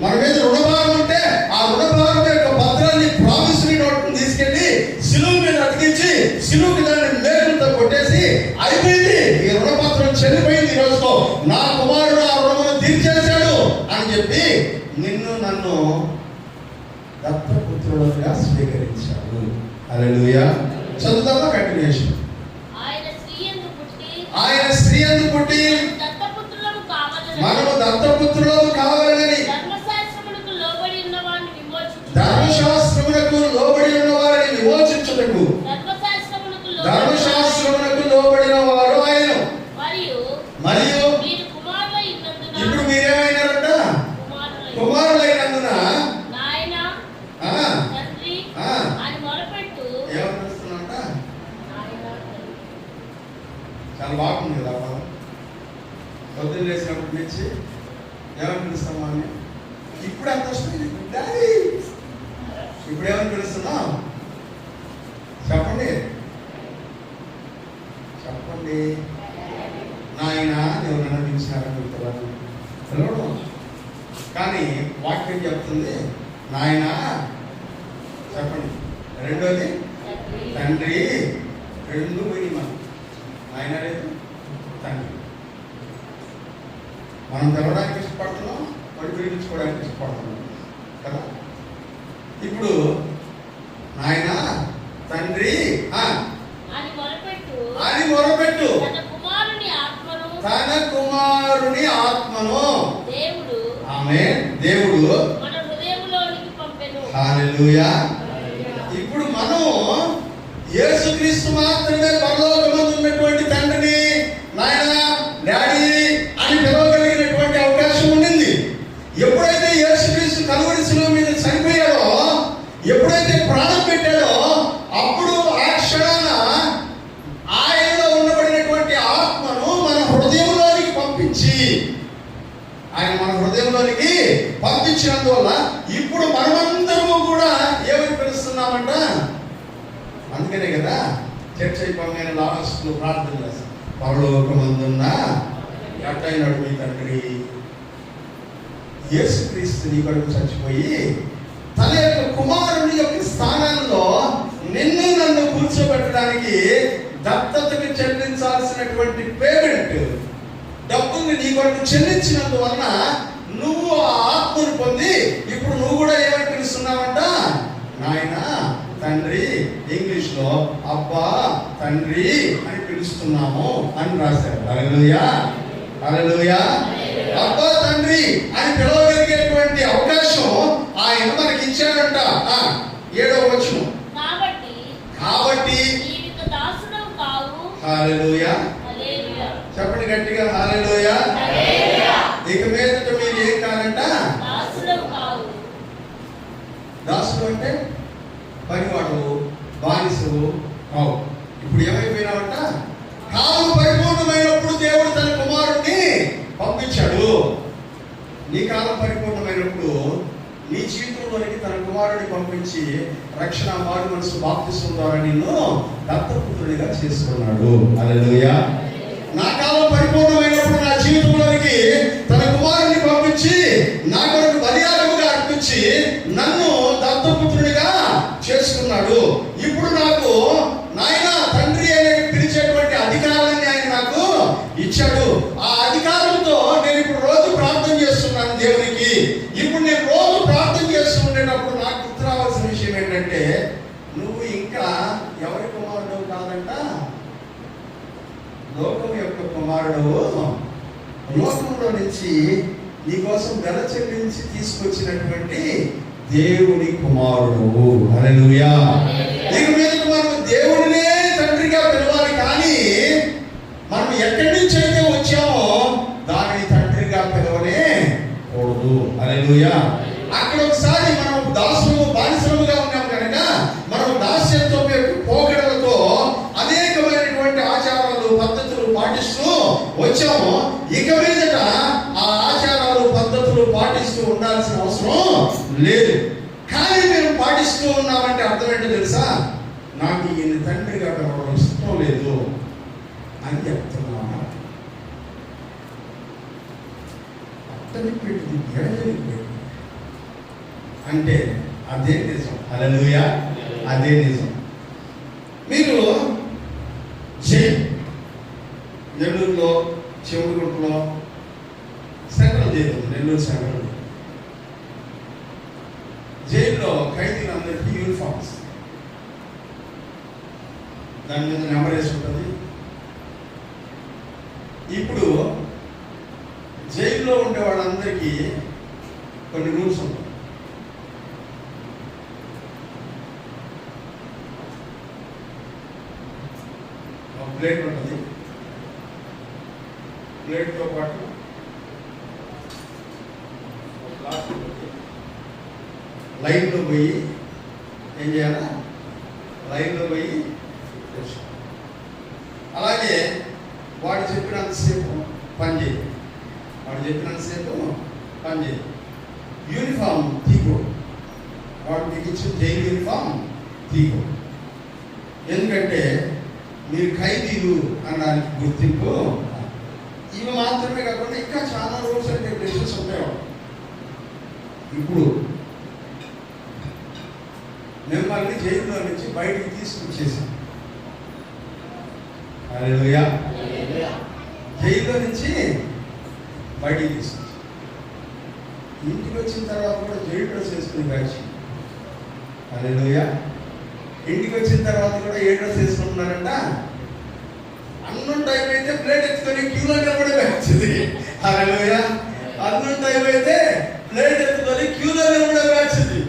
మన మీద రుణభారం ఉంటే ఆ రుణభారం యొక్క పత్రాన్ని ప్రామిసరీ నోట్ని తీసుకెళ్ళి సిలువ మీద అతికించి సిలువకి దాన్ని మేకులతో కొట్టేసి అయిపోయింది, ఈ రుణపత్రం చెల్లిపోయింది, ఈ రోజుతో నా కుమారుడు ఆ రుణమును తీర్చేశాడు అని చెప్పి నిన్ను నన్ను దత్తపుత్రులుగా స్వీకరించాడు. హల్లెలూయా. చదువుతామా కంటిన్యూషన్. ఆయన స్త్రీ యందు పుట్టి మనము దత్తపుత్రులము కావాలని ధర్మశాస్త్రమునకు లోబడి ఉన్న వారిని విమోచించుటకు ధర్మశాస్త్రమునకు లోబడిన వారు ఆయన. మరియు ఇప్పుడు మీరేమైనారంట? కుమారులైనందున ఏమనిపిస్తున్నా చాలా బాగుంది కదా. మనం పొద్దున్న లేచినప్పుడు నుంచి ఏమని పిలుస్తామా అని ఇప్పుడు అంత డాడీ ఇప్పుడు ఏమని పిలుస్తున్నాం? చెప్పండి చెప్పండి. నాయన నువ్వు నన్ను పిలిచినారని పిలవడం. కానీ వాక్యం చెప్తుంది నాయన చెప్పండి. రెండోది తండ్రి. రెండు పోయి మనం నాయన లేదు తండ్రి. మనం తెలవడానికి ఇష్టపడుతున్నాం, వాడు పిలిపించుకోవడానికి ఇష్టపడుతున్నాం కదా. ఇప్పుడు నాయన తండ్రి అని మొరపెట్టు. తన కుమారుని ఆత్మను ఆమేన్ దేవుడు హల్లెలూయా. ఇప్పుడు మనం యేసుక్రీస్తు మాత్రమే పరలోకమందు ఉన్నటువంటి తండ్రిని నాయన డాడీ అని పిలవగలిగినటువంటి అవకాశం ఉండింది. ఎప్పుడైతే యేసుక్రీస్తు కలువరి శిలువ మీద చనిపోయాడో, ఎప్పుడైతే ప్రాణం పెట్టాడో, అప్పుడు ఆ క్షణాన ఆయనలో ఉండబడినటువంటి ఆత్మను మన హృదయంలోనికి పంపించి ఆయన మన హృదయంలోనికి పంపించినందువల్ల ఇప్పుడు మనమందరము కూడా ఏమని పిలుస్తున్నామంట? అందుకనే కదా చర్చ అయిపోయిన లాస్ట్ లో ప్రార్థన చేస్తాం, పరలోకమందున్న ఎట్టయినాడు మీ తండ్రి. యేసుక్రీస్తు నీ కొరకు చచ్చిపోయి తన యొక్క కుమారుని యొక్క స్థానంలో నిన్ను నన్ను కూర్చోబెట్టడానికి దత్తతకి చెల్లించాల్సినటువంటి పేమెంట్ డబ్బుల్ని నీ కొరకు చెల్లించినందువలన నువ్వు ఆ ఆత్మను పొంది ఇప్పుడు నువ్వు కూడా ఏమని పిలుస్తున్నావంట? నాయన, తండ్రి, ఇంగ్లీష్ లో అబ్బా, తండ్రి అని పిలుస్తున్నాము అని రాశారు. హల్లెలూయా, హల్లెలూయా. అబ్బా, తండ్రి అని పిలవగలిగేటువంటి అవకాశం ఆయన మనకి ఇచ్చాడంట. 7వ వచనం, కాబట్టి హల్లెలూయా, చెప్పండి గట్టిగా, హల్లెలూయా. ఇక మీదట మీరు ఏం కాదంట? దాసుడు అంటే పనివాడు, బానిసవు కావు. ఇప్పుడు ఏమైపోయినావంట? కాలం పరిపూర్ణమైనప్పుడు దేవుడు తన కుమారుడిని పంపించాడు. నీ కాలం పరిపూర్ణమైనప్పుడు నీ జీవితంలోనికి తన కుమారుడిని పంపించి రక్షణ, మారు మనసు, బాప్తిస్మం ద్వారా నిన్ను దత్తపుత్రుడిగా చేసుకున్నాడు. హల్లెలూయా. నా కాలం పరిపూర్ణమైనప్పుడు నా జీవితంలోనికి తన కుమారుడిని పంపించి నా కొరకు బలియాగముగా అర్పించి నన్ను దత్తపుత్రుడిగా చేసుకున్నాడు. ఇప్పుడు నాకు నాయన, తండ్రి అనే పిలిచేటువంటి అధికారాన్ని ఆయన నాకు ఇచ్చాడు. ఆ అధికారంతో నేను ఇప్పుడు రోజు ప్రార్థన చేస్తున్నాను దేవునికి. ఇప్పుడు నేను రోజు ప్రార్థన చేస్తుండేటప్పుడు నాకు గుర్తు రావాల్సిన విషయం ఏంటంటే, నువ్వు ఇంకా ఎవరి కుమారుడు కాదంట? లోకం యొక్క కుమారుడు. లోకంలో నుంచి నీ కోసం వెల చెల్లించి తీసుకొచ్చినటువంటి దేవుని కుమారుడు. హల్లెలూయా. ఇక మీద మనం దేవుడినే తండ్రిగా పిలవాలి, కానీ మనం ఎక్కడి నుంచి అయితే వచ్చామో దానిని తండ్రిగా పిలవనే కూడదు. హల్లెలూయా. అక్కడ ఒకసారి మనం దాసులు, బానిసలుగా ఉన్నాం కనుక మనం దాస్యంతో పోగడలతో అనేకమైనటువంటి ఆచారాలు, పద్ధతులు పాటిస్తూ వచ్చాము. ఇక మీదట ఆ ఆచారాలు, పద్ధతులు పాటిస్తూ ఉండాల్సిన అవసరం లేదు. కానీ మేము పాటిస్తూ ఉన్నామంటే అర్థం ఏంటో తెలుసా? నాకు ఈయన తండ్రిగా పిలవడం ఇష్టం లేదు అని చెప్తున్నాను. అంటే అదే నిజం. హల్లెలూయా, అదే నిజం. మీరు నెల్లూరులో, చెవుడుగుంటలో సెంట్రల్ జైలు, నెల్లూరు సెంట్రల్ జైల్లో ఖైదీలందరికీ యూనిఫామ్స్, దాని మీద నెంబర్ వేసి ఉంటుంది. ఇప్పుడు జైల్లో ఉండే వాళ్ళందరికీ కొన్ని రూల్స్ ఉంటాయి. ఒక ప్లేట్ ఉంటుంది, ప్లేట్తో పాటు ఒక గ్లాస్ ఉంటుంది. లైన్లో పోయి ఏం చేయాలా? లైన్లో పోయి అలాగే వాడు చెప్పినంతసేపు పని చేయాలి. వాడు చెప్పినంతసేపు పని చేయాలి. యూనిఫామ్ తీకో, వాడు మీకు ఇచ్చిన జైలు యూనిఫామ్ తీకో. ఎందుకంటే మీరు ఖైదీలు అనడానికి గుర్తింపు. ఇవి మాత్రమే కాకుండా ఇంకా చాలా రూల్స్ అండ్ రెగ్యులేషన్స్ ఉంటాయి. ఇప్పుడు మిమ్మల్ని జైల్లో నుంచి బయటికి తీసుకొచ్చేసాం. హల్లెలూయా. జైల్లో నుంచి బయటికి తీసుకొచ్చి ఇంటికి వచ్చిన తర్వాత కూడా జైలు డ్రెస్ వేసుకుని బ్యాచ్. హల్లెలూయా. ఇంటికి వచ్చిన తర్వాత కూడా ఏ డ్రెస్ వేసుకుంటున్నారంట? అన్నం టైం అయితే ప్లేట్ ఎత్తుకొని క్యూలో నిలబడే బ్యాచ్ ఇది. హల్లెలూయా. అన్నం టైం అయితే ప్లేట్ ఎత్తుకొని క్యూలో నిలబడే బ్యాచ్ ఇది.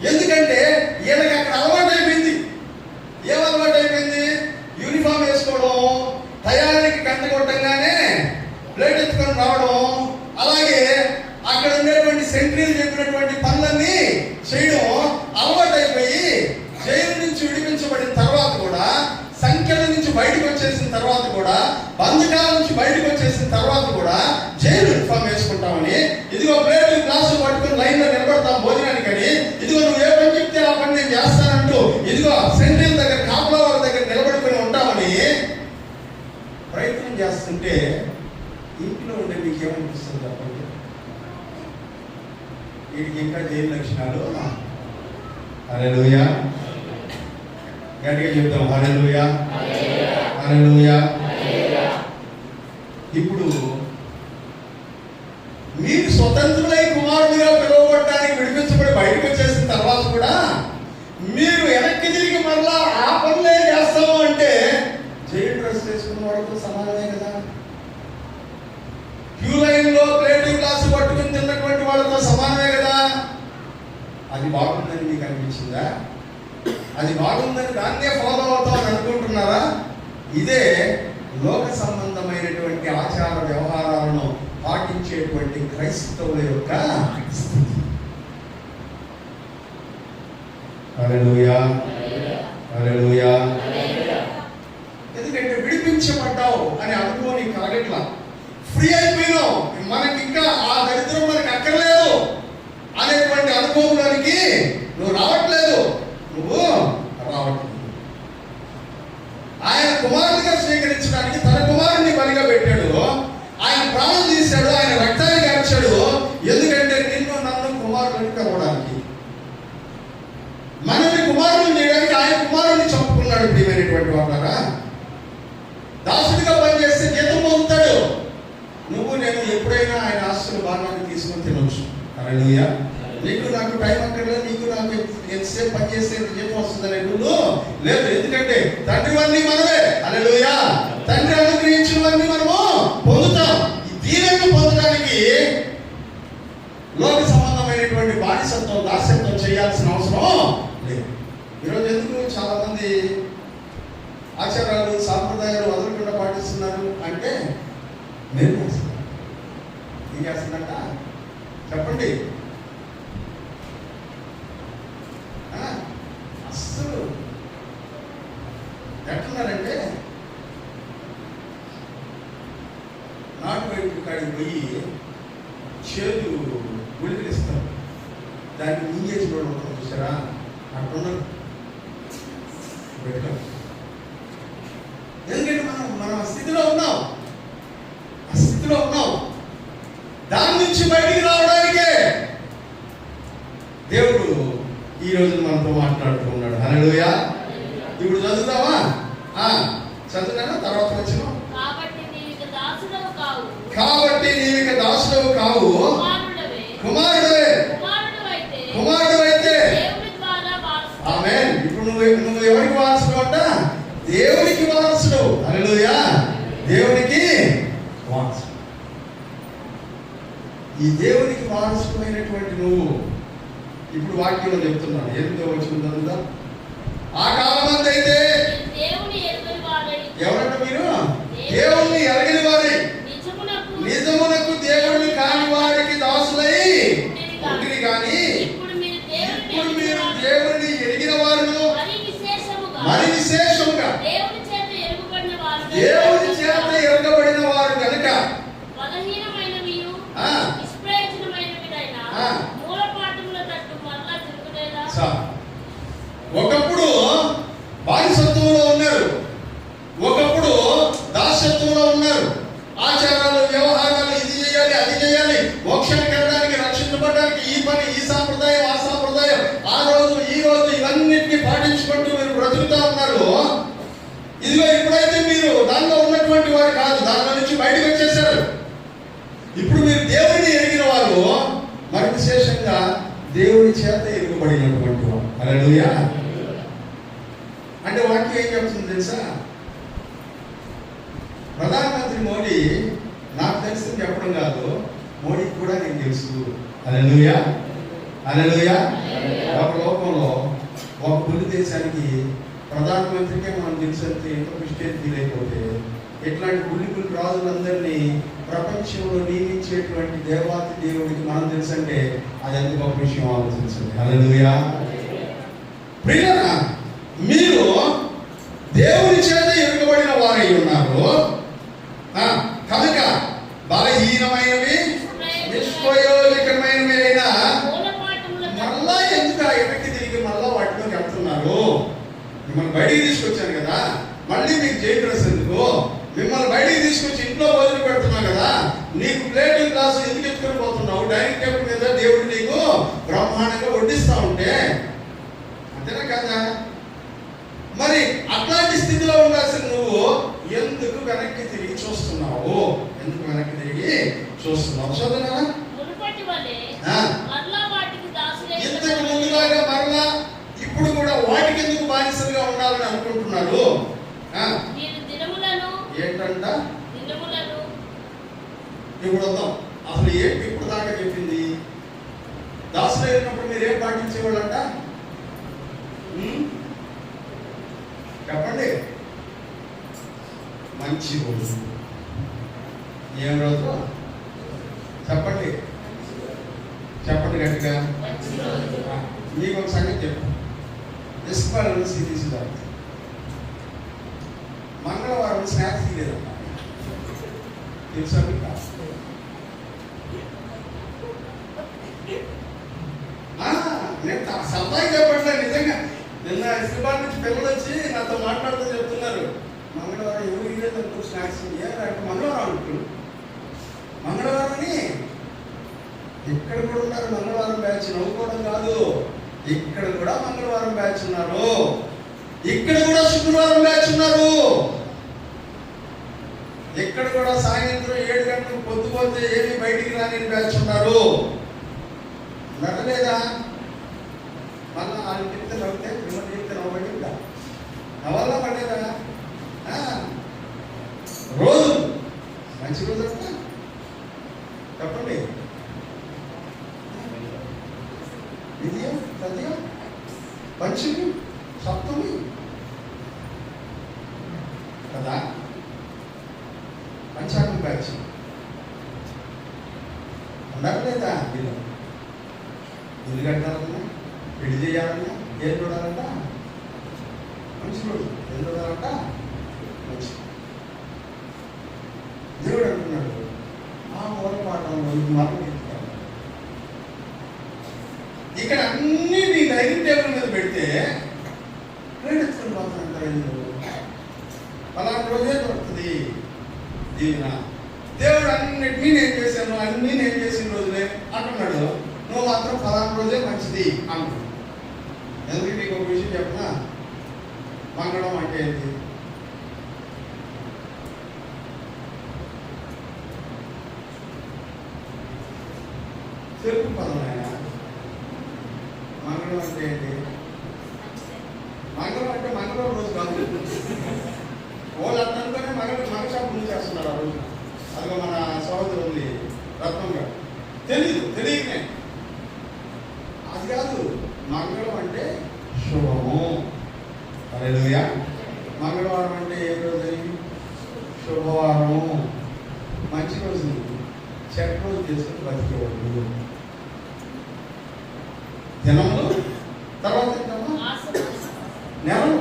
ఎందుకంటే వీళ్ళకి అక్కడ అలవాటు అయిపోయింది. ఏం అలవాటు అయిపోయింది? యూనిఫామ్ వేసుకోవడం, టయానికి గంట కొట్టంగానే ప్లేట్ ఎత్తుకొని రావడం, అలాగే అక్కడ ఉండేటువంటి సెంట్రీలు చెప్పినటువంటి పనులన్నీ చేయడం అలవాటు అయిపోయి జైలు నుంచి విడిపించబడిన తర్వాత కూడా, సంఖ్యల నుంచి బయటకు వచ్చేసిన తర్వాత కూడా, బంధకాల నుంచి బయటకు వచ్చేసిన తర్వాత కూడా జైలు యూనిఫామ్ వేసుకుంటామని, ఇదిగో ప్లేట్ గ్లాసు పట్టుకుని లైన్లో నిలబడతాం భోజనానికి అని, ఇదిగో నువ్వు ఏ పని చెప్తే ఆ పని నేను చేస్తానంటూ ఇదిగో సెంట్రీల దగ్గర, కాపుల వాళ్ళ దగ్గర నిలబడుకొని ఉంటామని ప్రయత్నం చేస్తుంటే ఇంట్లో ఉండే మీకు ఏమనిపిస్తుంది చెప్పండి? వీటికి ఇంకా జైలు లక్షణాలు. హల్లెలూయా. గట్టిగా చెప్తాం హల్లెలూయా, హల్లెలూయా. ఇప్పుడు మీరు స్వతంత్రులై కుమారుడిగా పిలువబడటానికి విడిపించబడి బయటకు వచ్చేసిన తర్వాత కూడా మీరు వెనక్కి తిరిగి మరలా ఆ పనులే చేస్తాము అంటే జైలు డ్రెస్ వేసుకున్న వాళ్ళతో సమానమే కదా. క్యూ లైన్ లో ప్లేట్ గ్లాసు పట్టుకుని తిన్నటువంటి వాళ్ళతో సమానమే కదా. అది బాగుందని మీకు అనిపించిందా? అది బాగుందని దాన్నే ఫాలో అవుతామని అనుకుంటున్నారా? ఇదే లోక సంబంధమైనటువంటి ఆచార వ్యవహారాలను పాటించేటువంటి క్రైస్తవుల యొక్క స్థితి. హల్లెలూయా, హల్లెలూయా. ఎందుకంటే విడిపించబడ్డావు అని అనుభవం నీకు కలగట్లా, ఫ్రీ అయిపోయినావు, మనకి ఇంకా ఆ దరిద్రం మనకి అక్కర్లేదు అనేటువంటి అనుభవంలోనికి నువ్వు రావట్లేదు. ఆయన కుమారుడిగా స్వీకరించడానికి తన కుమారుడిని బలిగా పెట్టాడు. ఆయన ప్రాణం తీశాడు, ఆయన రక్తాన్ని గార్చాడు. ఎందుకంటే నిన్ను నన్ను కుమారుడిని కలవడానికి, మనల్ని కుమారుడిని చేయడానికి ఆయన కుమారుడిని చంపుకున్నాడు. ప్రియమైనటువంటి వాళ్ళారా, దాసుడిగా పనిచేస్తే జీతం పొందుతాడు. నువ్వు నేను ఎప్పుడైనా ఆయన ఆస్తుల భాగాన్ని తీసుకొని తినొచ్చు. హల్లెలూయా. నీకు నాకు టైం అక్కర్లేదు, నీకు నాకు ఎంతసేపు పనిచేస్తే జీతం వస్తుందని నువ్వు లేదు. ఎందుకంటే తండ్రివన్నీ మనమే. హల్లెలూయా. తండ్రి అనుగ్రహించినవన్నీ మనము పొందుతాం. ఈ దీవెనను పొందడానికి లోక సంబంధమైనటువంటి బానిసత్వం, దాస్యత్వం చేయాల్సిన అవసరం లేదు. ఈరోజు ఎందుకు చాలా మంది ఆచారాలు సాంప్రదాయాలు వదలకుండా పాటిస్తున్నారు అంటే నేను ఏం చేస్తుందంట చెప్పండి. అస్సలు ఎట్టున్నారంటే నాటు వైపు కాడికి పోయి చేదు గుళికలు ఇస్తారు, దాన్ని మింగేసి కూడా ఉంటాం చూసారా, అట్టున్నారు. ఎందుకంటే మనం ఆ స్థితిలో ఉన్నాం, ఆ స్థితిలో ఉన్నాం. దాని నుంచి బయటికి రావడానికే దేవుడు ఈ రోజు మనతో మాట్లాడుతూ ఉన్నాడు. హల్లెలూయా. ఇప్పుడు చదువుతావా? చదువుతానా? తర్వాత వచ్చిన కాబట్టి నీవిక దాసుడవు కావు, కుమారుడవే. కుమారుడవైతే ఆమేన్. ఇప్పుడు నువ్వు ఎవరికి వారసుడు అంట? దేవునికి వారసుడు. హల్లెలూయా. దేవునికి వారసుడు. ఈ దేవునికి వారసుడైనటువంటి నువ్వు ఇప్పుడు వాక్యంలో చెప్తున్నాను. ఎందుకు వచ్చిందా? ఆ కాలమంది అయితే ఎవరంట మీరు? దేవుణ్ణి ఎరగని వారి, నిజమునకు దేవుణ్ణి కాని వారికి దాసులై ఉంటుంది. కానీ ఇప్పుడు మీరు దేవుణ్ణి ఎరిగిన వారు, మరి విశేషముగా దేవుని చేత ఎరగబడిన వారు కనుక ఒకప్పుడు బానిసత్వంలో ఉన్నారు, ఒకప్పుడు దాస్యత్వంలో ఉన్నారు. ఆచారాలు, వ్యవహారాలు, ఇది చేయాలి, అది చేయాలి, మోక్షానికి వెళ్ళడానికి, రక్షించబడడానికి, ఈ పని, ఈ సాంప్రదాయం, ఆ సాంప్రదాయం, ఆ రోజు ఈ రోజు ఇవన్నిటిని పాటించుకుంటూ మీరు బ్రతుకుతా ఉన్నారు. ఇదిగో ఇప్పుడైతే మీరు దానిలో ఉన్నటువంటి వారు కాదు, దానిలో నుంచి బయటకు వచ్చేసారు. ఇప్పుడు మీరు దేవుడిని ఎరిగిన వారు, మరి విశేషంగా దేవుని చేత ఎరుగబడినటువంటి వారు. హల్లెలూయా. అంటే వాక్యం ఏం చెప్తుంది తెలుసా? ప్రధానమంత్రి మోడీ నాకు తెలుసు చెప్పడం కాదు, మోడీకి కూడా నేను తెలుసు. హల్లెలూయా, హల్లెలూయా. ఒక లోకంలో ఒక పులి దేశానికి ప్రధానమంత్రికే మనం తెలిసంతే ఎంత క్రిస్టియన్ ఫీల్ అయిపోతే, ఇట్లాంటి పులి రాజులందరినీ ప్రపంచంలో నియమించేటువంటి దేవాతి దేవుడికి మనం తెలుసంటే అది ఎంత గొప్ప విషయం ఆలోచించండి. హల్లెలూయా. ప్రియులారా, మీరు దేవుని చేత ఎరుగబడిన వారై ఉన్నారు కనుక బలహీనమైనవి, నిష్ప్రయోజకమైనవి అయినా మళ్ళా ఎందుకు వెనక్కి తిరిగి మళ్ళా వాటిలోకి వెళ్తున్నారు? మిమ్మల్ని బయటికి తీసుకొచ్చాను కదా, మళ్ళీ మీకు జైలు డ్రెస్ ఎందుకు? మిమ్మల్ని బయటికి తీసుకొచ్చి ఇంట్లో భోజనం పెడుతున్నావు కదా, నీకు ప్లేట్ గ్లాసు ఎందుకు ఎత్తుకొని పోతున్నావు? డైనింగ్ టేబుల్ మీద దేవుడు నీకు బ్రహ్మాండంగా వడ్డిస్తా ఉంటే అంతేనా కదా? మరి అట్లాంటి స్థితిలో ఉండాల్సిన నువ్వు ఎందుకు వెనక్కి తిరిగి చూస్తున్నావు? ఎందుకు వెనక్కి తిరిగి చూస్తున్నావు? చదువునా? ఇంతకు ముందులాగా మరలా ఇప్పుడు కూడా వాటికి ఎందుకు బానిసలుగా ఉండాలని అనుకుంటున్నాడు? ఏంటంట? ఇప్పుడు వద్దాం. అసలు ఏంటి ఇప్పుడు దాకా చెప్పింది? దాసులు అయినప్పుడు మీరు ఏం పాటించేవాళ్ళంట? చెప్పండి. మంచి రోజు. ఏం రోజు చెప్పండి? చెప్పండి గట్టిగా. మీకు ఒక సంగతి చెప్పు. ఇస్పాలను సిరీస్ మంగళవారం స్నాక్స్ లేదమ్మా, తెలుసా మీకు? నేను సరదాగా చెప్పట్లేదు, నిజంగా. నిన్న ఇస్పాల్ నుంచి పిల్లలు వచ్చి నాతో మాట్లాడుతూ చెప్తున్నారు, మంగళవారం ఎవరు ఇవ్వలేదు స్నాక్స్. అంటే మంగళవారం అంటారు. మంగళవారం అని ఇక్కడ కూడా ఉన్నారు. మంగళవారం బ్యాచ్ నవ్వుకోవడం కాదు, ఇక్కడ కూడా మంగళవారం బ్యాచ్ ఉన్నారు. ఇక్కడ కూడా శుక్రవారం బ్యాచ్ ఉన్నారు. ఇక్కడ కూడా సాయంత్రం 7 గంటలకు పొద్దుపోతే ఏమి బయటికి రాని బ్యాచ్ ఉన్నారు. నడలేదా? మళ్ళీ ఆయన చెప్తే నవ్వుతే మిమ్మల్ని చెప్తే నవ్వబడి నవల్లా పడేదా? రోజు మంచి రోజు అంట చెప్పండి. విజయం, సత్యం, పంచమి, సప్తమి కదా. పంచాంగం బ్యాచ్ ఉండట్లేదా? ఇల్లు కట్టాలన్నా, పెళ్లి చేయాలన్నా ఏం చూడాలంట? మంచి రోజు. ఏం చూడాలంట? మంచి. దేవుడు అంటున్నాడు ఆ మూల పాఠంలో మార్పు. ఇక్కడ అన్ని నీ డైనింగ్ టేబుల్ మీద పెడితే ప్రేరెత్తుకుని పోతానంటారు. అలాంటి రోజే దొరుకుతుంది దీవెన. దేవుడు అన్నిటినీ నేను చేశాను, అన్నీ నేను చేసిన రోజులే అంటున్నాడు. నువ్వు మాత్రం ఫలానా రోజే మంచిది అంటున్నాడు. ఎందుకంటే నీకు ఒక విషయం చెప్పనా? మంగళం అంటే ఏంటి? తెలుగు పదం ఆయన. మంగళం అంటే ఏంటి? మంగళం అంటే మంగళవారం రోజు కాదు. వాళ్ళు అట్లనుకునే మగషాపు నుంచి చేస్తున్నారు ఆ రోజు. అదిగో మన సహోదరు ఉంది రత్నం గారు. తెలియకనే అది కాదు. మంగళం అంటే శుభము. హల్లెలూయా. మంగళవారం అంటే ఏ రోజు? శుభవారం, మంచి రోజు. చెడ్డ రోజు చేసుకుని బతికేవాళ్ళు. దినములు తర్వాత నెలలు,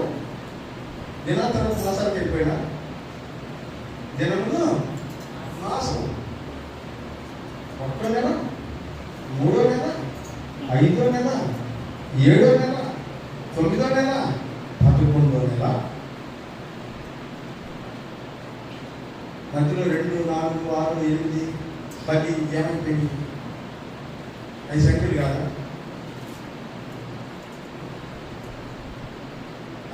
దినం తర్వాత మాసానికి వెళ్ళిపోయినా దినములు మాసం. 1వ నెల, 3వ నెల, 5వ నెల, 7వ నెల, 9వ నెల, 11వ నెల. మధ్యలో 2, 4, 6, 8, 10 ఏమైపోయింది? 5 సంఖ్యలు కాదా?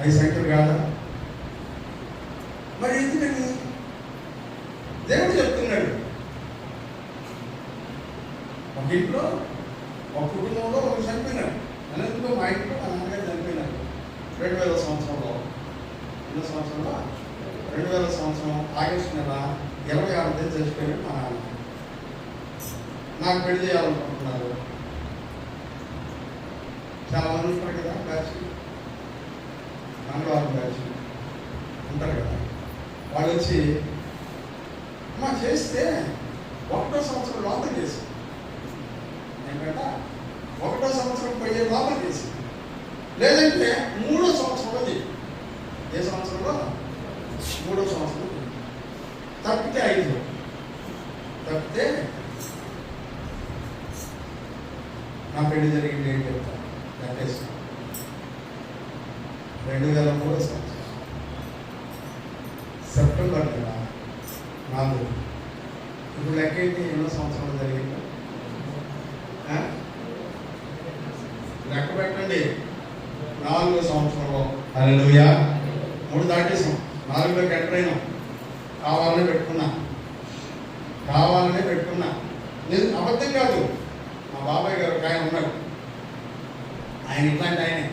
5 సంఖ్యలు కాదా? మరి ఎందుకని దేవుడు చెప్తున్నాడు? ఒక ఇంట్లో, ఒక కుటుంబంలో ఒక చనిపోయినాడు. అనంతలో మా ఇంట్లో మా నాన్నగారు చనిపోయినారు 2000 సంవత్సరంలో. 2000 సంవత్సరం ఆగస్టు నెల 26వ తేదీ చచ్చిపోయాడు మా నాన్న. నాకు పెళ్లి చేయాలనుకుంటున్నారు. చాలా మంది ఉంటారు కదా బ్యాచ్, మంగళవారం బ్యాచ్ ఉంటారు కదా. వాళ్ళు వచ్చి అమ్మా చేస్తే 1వ సంవత్సరం లోపల చేసి, ఏంటంటే 1వ సంవత్సరం పోయే లోపల చేసి, లేదంటే 3వ సంవత్సరంలో చేయి. ఏ సంవత్సరంలో? 3వ సంవత్సరం. తప్పితే 5, తప్పితే నా పెళ్లి జరిగింది ఏంటి చెప్తాను. లెక్కేసి 2003 సంవత్సరం సెప్టెంబర్ నెల 4. ఇప్పుడు లెక్క ఏంటి? ఎన్నో సంవత్సరాలు జరిగింది? లెక్క పెట్టండి. 4వ సంవత్సరంలో హల్లెలూయా. 3 దాటేసాం, 4లోకి ఎంటర్ అయినాం. కావాలనే పెట్టుకున్నా. నేను అబద్ధం కాదు. మా బాబాయ్ గారు ఒక ఆయన ఉన్నారు. ఆయన ఇట్లాంటి ఆయనే,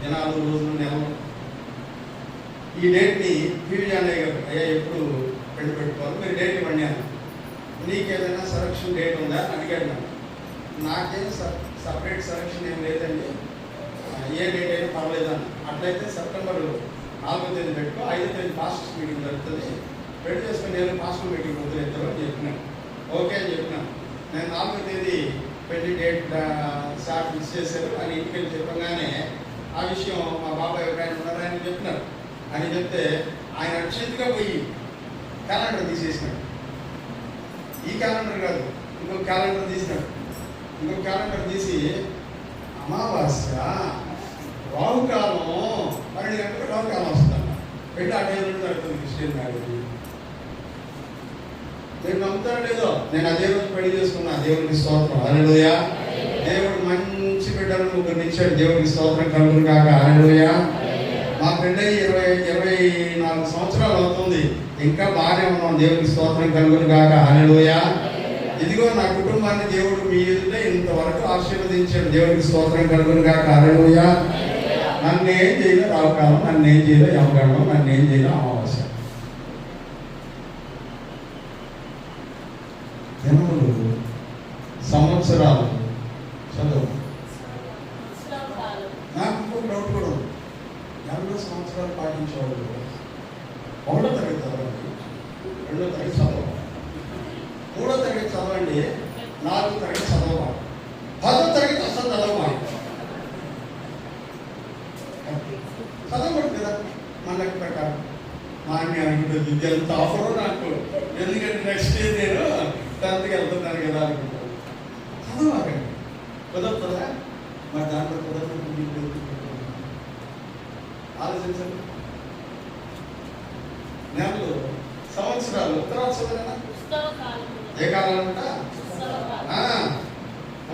దినాలు, రోజులు, నెలలు. ఈ డేట్ని పివి అన్నయ్య గారు, అయ్యా ఎప్పుడు పెళ్లి పెట్టుకోవాలి, మీరు డేట్ ఇవ్వండి అన్న. నీకేదైనా సెలక్షన్ డేట్ ఉందా అని అడిగాడు. నాకేం సపరేట్ సెలక్షన్ ఏం లేదండి, ఏ డేట్ అయినా పర్లేదు అన్న. అట్లయితే సెప్టెంబర్ 4వ తేదీ పెట్టుకో, 5వ తేదీ పాస్టర్స్ మీటింగ్ జరుగుతుంది, పెళ్లి చేసుకుని నేను పాస్టర్ మీటింగ్ వదిలేస్తాను అని చెప్పినాను. ఓకే అని చెప్పినాను. నేను 4వ తేదీ పెళ్లి డేట్ సార్ ఫిక్స్ చేశారు అని ఇంటికి వెళ్ళి చెప్పగానే ఆ విషయం మా బాబాయ్ ఒక ఆయన ఉన్నారు, ఆయన చెప్పినారు. అని చెప్తే ఆయన అర్జెంటుగా పోయి క్యాలెండర్ తీసేసినాడు. ఈ క్యాలెండర్ కాదు, ఇంకొక క్యాలెండర్ తీసినాడు. ఇంకొక క్యాలెండర్ తీసి అమావాస్య రాహుకాలం 12 గంటలకు రాహుకాలం వస్తుందన్న. పెళ్లి ఆ టైంలో జరుగుతుంది క్రిస్టియన్ మ్యారేజ్. మీరు నమ్ముతారో లేదో, నేను అదే రోజు పెళ్లి చేసుకున్నా. దేవునికి స్తోత్రం, హల్లెలూయా. దేవుడు మంచి బిడ్డలను 3 ఇచ్చాడు. దేవునికి స్తోత్రం కలుగును గాక, హల్లెలూయా. మా పెళ్ళై 24 సంవత్సరాలు అవుతుంది, ఇంకా బాగానే ఉన్నాం. దేవునికి స్తోత్రం కలుగును గాక, హల్లెలూయా. ఇదిగో నా కుటుంబాన్ని దేవుడు మీ ఎదుట ఇంతవరకు ఆశీర్వదించాడు. దేవునికి స్తోత్రం కలుగును గాక, హల్లెలూయా. నన్ను ఏం చేయలే రావుకాలం, నన్ను ఏం చేయలే యమగండం, నన్ను ఏం చేయలే అమావాస్య. దినములు, సంవత్సరాలు చదువు. నాకు ఇంకొక డౌట్ కూడా ఉంది. 50 సంవత్సరాలు పాటించేవాళ్ళు 1వ తరగతి చదవండి, 2వ తరగతి చదవాలి, 3వ తరగతి చదవండి, 4వ తరగతి చదవాలి, 10వ తరగతి అసలు చదవాలి. చదవకూడదు కదా మన లెక్క ప్రకారం. మా అన్ని అనుకుంటుంది ఎంత ఆఫరో నాకు, ఎందుకంటే నెక్స్ట్ ఇయర్ నేను 10th వెళ్తున్నాను కదా అనుకుంటాను. చదవాకండి. కుదరుతుందా? మరి దాంట్లో కుదరదు. ఆలోచించండి. నెలలు, సంవత్సరాలు, తర్వాత చదవనా? ఏ కాలాలంట?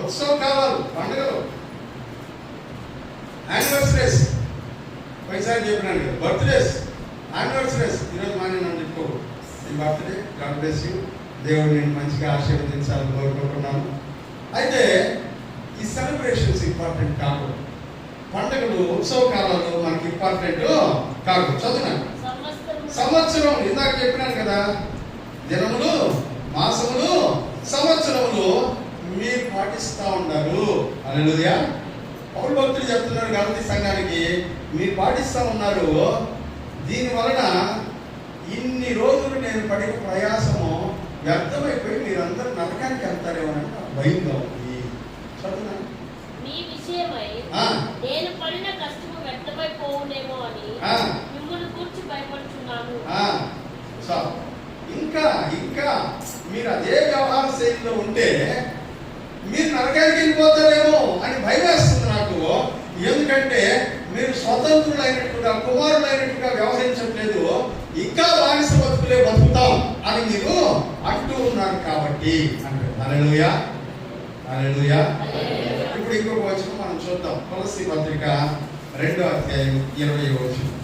ఉత్సవ కాలాలు, పండుగలు, యానివర్సరీస్. పైసారి చెప్పినాను కదా, బర్త్డేస్, యానివర్సరీస్. ఈరోజు మా నేను చెప్పుకో, ఈ బర్త్డే, గాడ్ బ్లెస్ యూ. దేవుడు నేను మంచిగా ఆశీర్వదించాలని కోరుకుంటున్నాను. అయితే ఈ సెలబ్రేషన్స్ ఇంపార్టెంట్ కాదు, పండుగలు, ఉత్సవ కాలాలు మనకి ఇంపార్టెంట్ కాదు. చదువునాను. సంవత్సరం ఇందాక చెప్పినాను కదా, దినములు, మాసములు, సంవత్సరములు మీరు పాటిస్తూ ఉన్నారు. హల్లెలూయా. పౌలు భక్తులు చెప్తున్నారు గలతీ సంఘానికి, మీరు పాటిస్తూ ఉన్నారు. దీని వలన ఇన్ని రోజులు నేను పడిన ప్రయాసము వ్యర్థమైపోయి మీరందరూ నరకానికి వెళ్తారేమో అని నాకు భయంగా ఉంది. చదువునాను. మీ విషయమై నేను పడిన కష్టము వ్యర్థమైపోవునేమో అని మిమ్మల్ని గురించి భయపడుచున్నాను. ఇంకా మీరు అదే వ్యవహార శైలిలో ఉంటే మీరు నరకానికి వెళ్ళిపోతారేమో అని భయం వేస్తుంది నాకు. ఎందుకంటే మీరు స్వతంత్రులైనట్టుగా, కుమారులైనట్టుగా వ్యవహరించట్లేదు, ఇంకా బానిస బతుకులే బతుకుతాం అని మీరు అంటూ ఉన్నారు కాబట్టి అంటారు. హల్లెలూయా, హల్లెలూయా. ఇప్పుడు ఇంకొక వచనం మనం చూద్దాం. కొలస్సీ పత్రిక 2వ అధ్యాయం 20వ వచనం.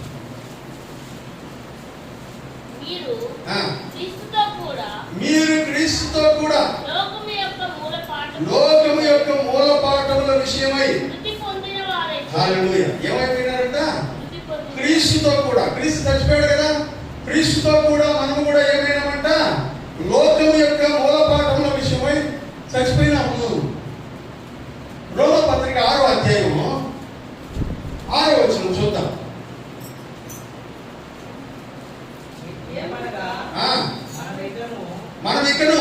మీరు క్రీస్తుతో కూడా లోకము యొక్క మూలపాఠముల విషయమై హల్లెలూయా ఏమైపోయినారంట? క్రీస్తుతో కూడా. క్రీస్తు చచ్చిపోయాడు కదా, క్రీస్తుతో కూడా మనము కూడా ఏమైనామంట? లోకము యొక్క మూలపాఠముల విషయమై చచ్చిపోయినాము. రోమ పత్రిక 6వ అధ్యాయము 6వ వచనం చూద్దాం. మన ఇకను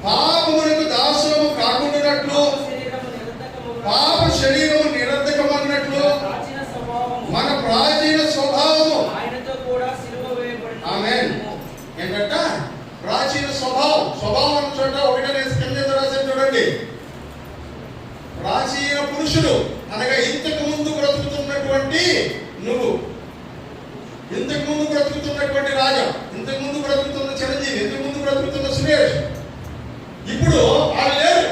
పాపమునకు దాసము కాకుండానట్లు, పాప శరీరము నిరర్ధకమన్నట్లు మన ప్రాచీన స్వభావము ఆమేన్. ఏంటంట? ప్రాచీన స్వభావం. స్వభావం అన్న చోట 1 కింద రాశారు చూడండి. ప్రాచీన పురుషుడు అనగా ఇంతకు ముందు బ్రతుకుతున్నటువంటి నువ్వు, ఇంతకు ముందు బ్రతుకుతున్నటువంటి రాజా, ఇంతకు ముందు బ్రతుకుతున్న చిరంజీవి, ఇంతకు ముందు బ్రతుకుతున్న సురేష్, ఇప్పుడు వాళ్ళు లేరు.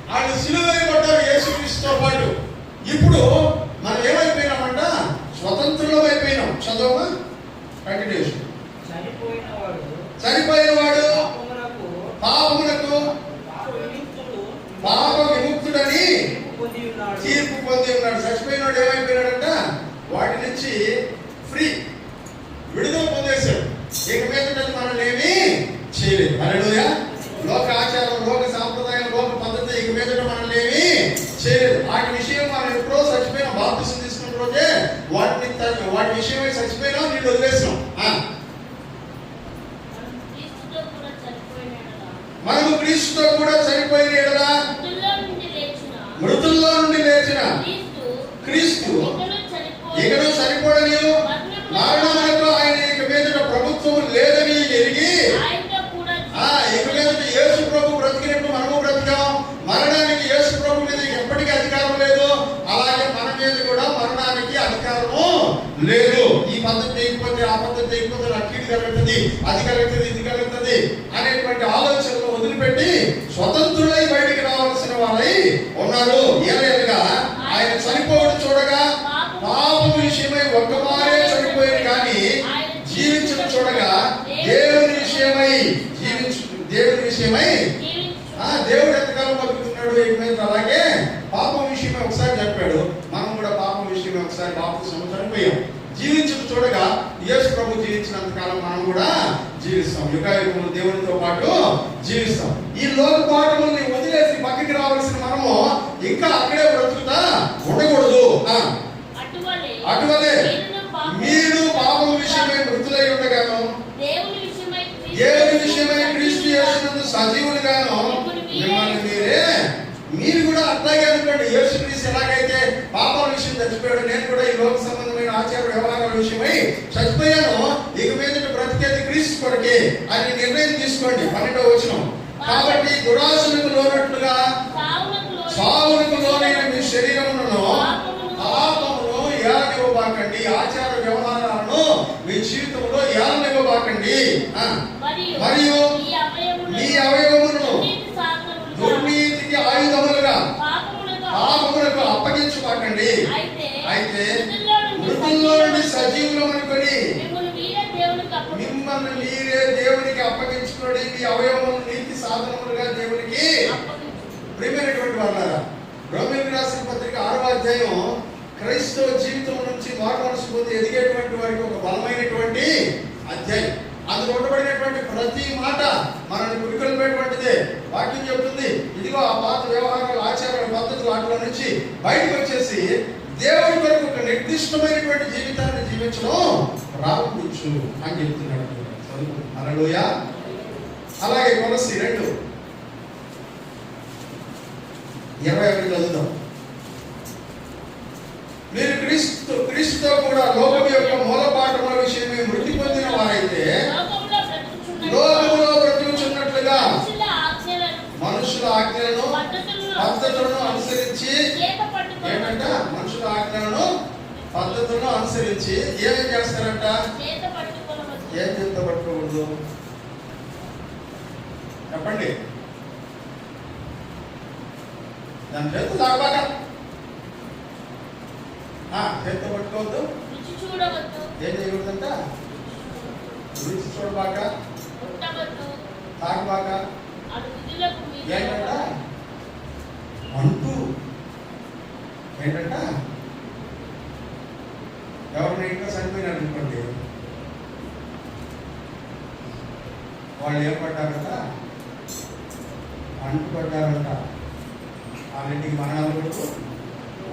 వాళ్ళు సిలువ వేయబడ్డారు యేసుక్రీస్తుతో పాటు. ఇప్పుడు మనం దరిద్రం అయిపోయినాం. చదవమా, కంటిన్యూషన్. చనిపోయిన వాడు పాపమునకు పాప విముక్తుడని తీర్పు పొంది ఉన్నాడు. చచ్చిపోయిన వాడు ఏమైపోయినాడంట? వాటి నుంచి ఫ్రీ, విడుదల పొందేశాడు. ఇక మీద మనల్ని ఏమీ చేయలేదు. హల్లెలూయా. లోక ఆచారం, లోక సాంప్రదాయం, లోక పద్ధతి ఇక మీద మనల్ని ఏమీ చేయలేదు. వాటి విషయం మనం ఎప్పుడో చచ్చిపోయిన బాప్తిసం తీసుకున్న రోజే వాటి విషయమై చచ్చిపోయినా నీళ్ళు వదిలేసాం. మనము క్రీస్తుతో కూడా చనిపోయిన ఎడల మృతుల్లో నుండి లేచిన క్రీస్తు ఇకను చనిపోడని మరణమునకు ఆయన ఇక మీదట ప్రభుత్వం లేదని ఎరిగి ఇక మీదట యేసు ప్రభు బ్రతికినట్టు మనము బ్రతికాం. మరణానికి యేసు ప్రభు మీద ఎప్పటికీ అధికారం లేదు. అలాగే మన మీద కూడా మరణానికి అధికారము లేదు. ఈ పద్ధతి చేయకపోతే ఆ పద్ధతి చేయకపోతే నాకు కీడు కలుగుతుంది, అది కలుగుతుంది, ఇది కలుగుతుంది అనేటువంటి ఆలోచనలు వదిలిపెట్టి స్వతంత్రులై బయటికి రావాల్సిన వాళ్ళై ఉన్నారు. ఏలైనగా ఆయన చనిపోవడం చూడగా పాపం విషయమై ఒక్కమారే చనిపోయారు, కానీ జీవించడం చూడగా దేవుని విషయమై దేవుడు ఎంతకాలం బతుకుతున్నాడు ఇక మీద. అలాగే పాపం విషయమై ఒకసారి చెప్పాడు. మనం కూడా పాపం విషయమై ఒకసారి బాప్తిసం చనిపోయాం. జీవించడం చూడగా యేసు ప్రభు జీవించినంత కాలం మనం కూడా జీవిస్తాం. యుగాయుగములు దేవునితో పాటు జీవిస్తాం. ఈ లోక పాఠముల్ని వదిలేసి పక్కకి రావాల్సిన మనము ఇంకా అక్కడే బ్రతుకుతా ఉండకూడదు. అటువలే మీరు పాపం విషయమై మృతులై ఉండగాను దేవుని విషయమై క్రీస్తు యేసునందు సజీవులుగాను మిమ్మల్ని మీరు కూడా అట్లాగే అనుకోండి. యేసు క్రీస్తు ఎలాగైతే పాపాల విషయం చచ్చిపోయాడు, నేను కూడా ఈ లోక సంబంధమైన ఆచార వ్యవహారాల విషయమై చచ్చిపోయాను, ఇక మీద బ్రతికేది క్రీస్తు కొరకే అని నిర్ణయం తీసుకోండి. 12వ వచనం. కాబట్టి దురాశలకు లోనట్లుగా సావులకు లోనైన మీ శరీరమును పాపమును ఏలనివ్వబాకండి. ఆచార వ్యవహారాలను మీ జీవితంలో ఏలనివ్వబాకండి. మరియు మీ అవయవమును దుర్నీతికి ఆయుధములుగా పాపములకు అప్పగించబాకండి. అయితే మృతుల్లో నుండి సజీవులం అనుకొని మిమ్మల్ని మీరే దేవునికి అప్పగించుకోండి. మీ అవయవములు నీతి సాధనములుగా దేవునికి. ప్రియమైనటువంటి వాళ్ళారా, రోమీయులకు రాసిన పత్రిక 6వ అధ్యాయం క్రైస్తవ జీవితం నుంచి మారుమనసు పొంది ఎదిగేటువంటి వారికి ఒక బలమైనటువంటి అధ్యాయం. అందులో ఉండబడినటువంటి ప్రతి మాట మనల్ని పురికొల్పేటువంటిదే. వాక్యం చెబుతుంది, ఇదిగో ఆ పాత వ్యవహారాలు, ఆచారాల పద్ధతులు వాటిలో నుంచి బయటకు వచ్చేసి దేవుడి కొరకు ఒక నిర్దిష్టమైనటువంటి జీవితాన్ని జీవించడం ప్రారంభించు అని చెప్తున్నాడు. చదువు. హల్లెలూయా. అలాగే కొలస్సీ 2:21 చదువుదాం. మీరు క్రీస్తుతో కూడా లోకం యొక్క మూలపాఠముల విషయమై మృతి పొందిన వారైతే లోకములో బ్రతుకుచున్నట్లుగా మనుషుల ఆజ్ఞలను పద్ధతులను అనుసరించి ఏంటంట? మనుషుల ఆజ్ఞలను పద్ధతులను అనుసరించి ఏమేం చేస్తారంట? ఏం చేత పట్టుకోకూడదు చెప్పండి. దాని చేత తాగబాక, చేత పట్టుకోవద్దు, ఏం చేయకూడదంట? రుచి చూడబాక, తాగబాక, ఏంటంట? అంటూ ఏంటంట? ఎవరిని ఇంట్లో చనిపోయినారు అనుకోండి, వాళ్ళు ఏం పడ్డారంట? అంటు పడ్డారంట. వాళ్ళింటికి మరణాలు కొడుకు,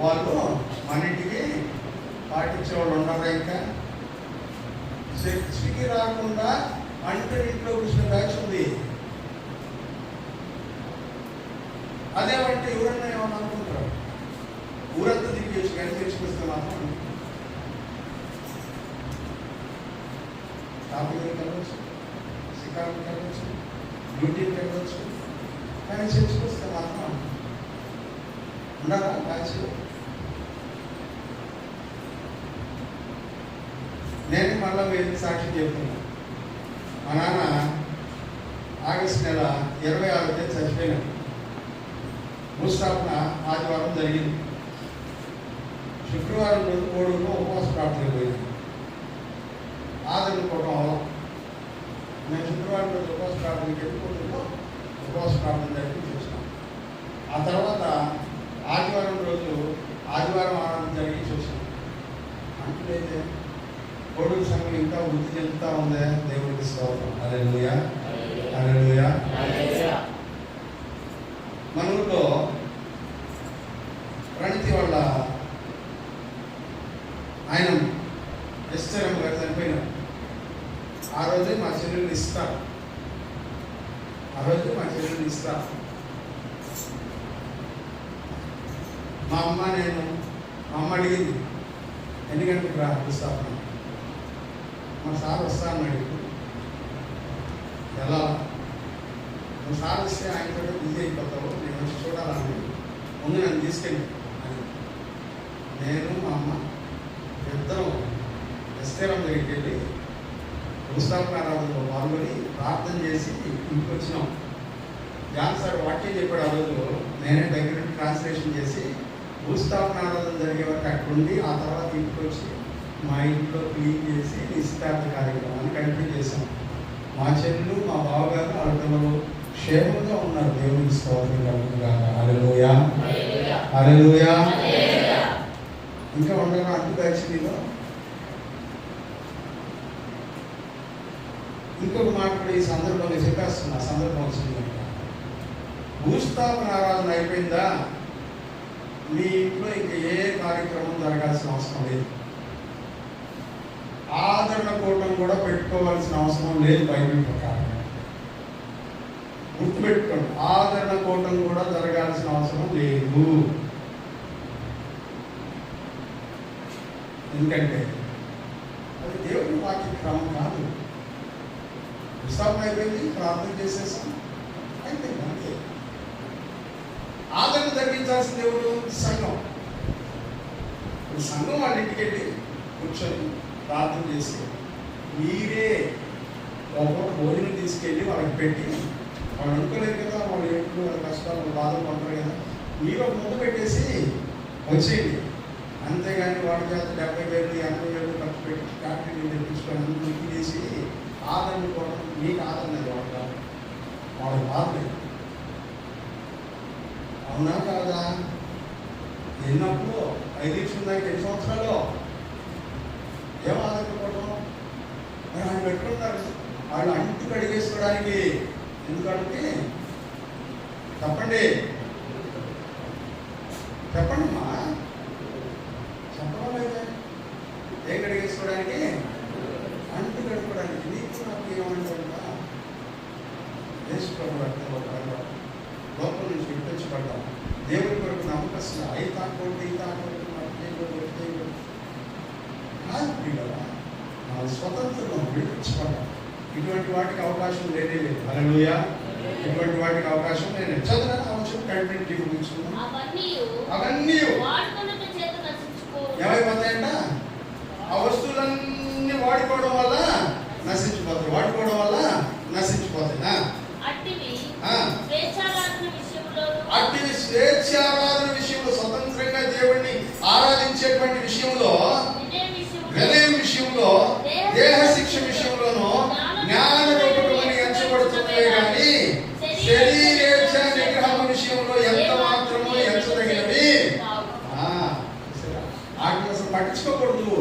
వాళ్ళు మన ఇంటికి పాటించే వాళ్ళు ఉండరు. ఇంకా చర్చికి రాకుండా అంటు ఇంట్లో కూర్చున్న బ్యాచ్ ఉంది. అదేమంటే ఎవరన్నా ఏమన్నా అనుకుంటారు, ఊరంతా దిగ్గేసి కానీ చర్చికి మాత్రం షాపింగ్కి వెళ్ళవచ్చు, షికారుకి వెళ్ళవచ్చు, డ్యూటీకి వెళ్ళవచ్చు, కానీ చర్చికి వస్తే మాత్రం ఉండరా బ్యాచ్? నేను మళ్ళీ వేదిక సాక్షి చెప్తున్నాను. మా నాన్న ఆగస్టు నెల 26వ తేదీ చచ్చిపోయినాడు. భూస్థాపన ఆదివారం జరిగింది. శుక్రవారం రోజు కోడూరులో ఉపవాస ప్రార్థనకు పోయింది. ఆదరించుకోవడం వల్ల నేను శుక్రవారం రోజు ఉపవాస ప్రార్థనకి వెళ్ళిపోతుందో ఉపవాస ప్రార్థన జరిపి చూసినాం. ఆ తర్వాత ఆదివారం రోజు ఆదివారం ఆరాధన జరిగి చూసాం. అంటే కోడూరు సంఘం ఇంకా వృద్ధి చెందుతూ ఉందే. దేవుడికి స్తోత్రం. హల్లెలూయా, హల్లెలూయా. మన ఊళ్ళో ప్రణితి వాళ్ళ ఆయన ఎస్టరమ్మ గారు చనిపోయినారు. ఆ రోజే మా చెల్లెల్ని ఇస్తారు. మా అమ్మ నేను మా అమ్మ అడిగింది ఎన్ని గంటలకు రా స్థాపన. మా సార్ వస్తాను అడిగి ఎలా నువ్వు సార్ వస్తే ఆయనతో బిజీ అయిపోతావు, నేను వచ్చి చూడాలని ముందు నన్ను తీసుకెళ్ళి అని నేను మా అమ్మ ఇద్దరం ఎస్కేరం దగ్గరికి వెళ్ళి భూస్థాపన ఆరాధనలో పాల్గొని ప్రార్థన చేసి ఇంటికి వచ్చినాం. జాన్ సార్ వాక్యం చెప్పాడు. ఆ రోజు నేనే దగ్గర ట్రాన్స్లేషన్ చేసి భూస్థాపన ఆరాధన జరిగే వరకు అక్కడ ఉండి ఆ తర్వాత ఇంటికి వచ్చి మా ఇంట్లో క్లీన్ చేసి నిశ్చితార్థ కార్యక్రమాన్ని కంటిన్యూ చేశాం. మా చెల్లెలు మా బావగారు అర్థంలో క్షేమంగా ఉన్నారు. దేవునికి స్తోత్రం కలుగునుగాక. హల్లెలూయా, హల్లెలూయా. ఇంకా ఉండగా అడ్డు యాక్చువల్లీలో ఇంకొక మాట కూడా ఈ సందర్భంగా చెప్పేస్తున్నా. సందర్భం వచ్చింది కనుక భూస్థాపన ఆరాధన అయిపోయిందా, మీ ఇంట్లో ఇంకా ఏ కార్యక్రమం జరగాల్సిన అవసరం లేదు. ఆదరణ కూటం కూడా పెట్టుకోవాల్సిన అవసరం లేదు. బైబిల్ ప్రకారం గుర్తుపెట్టుకోండి, ఆదరణ కూటం కూడా జరగాల్సిన అవసరం లేదు. ఎందుకంటే అది దేవుని వాక్య క్రమం కాదు. విశ్వాసం అయిపోయింది, ప్రార్థన చేసేసాం, అయిపోయింది అంతే. ఆదరణ తగ్గించాల్సిన దేవుడు సంఘం. సంఘం వాళ్ళ ఇంటికి వెళ్ళి కూర్చొని ప్రార్థన చేసి మీరే ఒక భోజనం తీసుకెళ్ళి వాళ్ళకి పెట్టి, వాళ్ళు అనుకోలేదు కదా, వాళ్ళు ఎప్పుడు వాళ్ళ కష్టాలు బాధలు పడతారు కదా, మీరు ఒక ముందు పెట్టేసి వచ్చేయండి. అంతేగాని వాడి చేత 70,000 80,000 ఖర్చు పెట్టి ఫ్యాక్టరీని తెప్పించుకొని అందరూ తీసి ఆదరణ కూడా మీకు ఆదరణ వాళ్ళకి బాధలేదు. అవునా కాదా? ఎన్నప్పుడు 5 దాకా 10 సంవత్సరాలు ఏం ఆదరించుకోవడం? మరి ఆయన పెట్టుకుంటారు వాళ్ళు అంటు కడిగేసుకోవడానికి. ఎందుకంటే చెప్పండి అమ్మా, చెప్పడం అయితే ఏం కడిగేసుకోవడానికి? అంటు కడుక్కోవడానికి. నీకు నాకు ఏమంటారుగా వేసుకోవడం లోపల నుంచి విడిపించబడ్డాం. దేవుడి కొరకు నమ్మకస్తులు అయితాకోటి మన స్వతంత్రం విడిపించబడ్డాం. ఇటువంటి వాటికి అవకాశం లేనే లేదు. హల్లెలూయా. ఇటువంటి వాటికి అవకాశం లేదు. చదవడానికి అవసరం కంటిన్యూ ముగించుకున్నాం. అవన్నీ ఏమైపోతాయంట? ఆ వస్తువులన్నీ వాడుకోవడం వల్ల నశించిపోతాయి. అట్టి స్వేచ్ఛారాధన విషయంలో, స్వతంత్రంగా దేవుడిని ఆరాధించేటువంటి విషయంలో, వినయం విషయంలో, దేహ శిక్ష విషయంలోనూ జ్ఞాన రూపకమని ఎంచబడుతున్నాయి. కానీ శరీరేచ్ఛ నిగ్రహం విషయంలో ఎంత మాత్రమో ఎంచదగినవి. వాటిని అసలు పట్టించుకోకూడదు.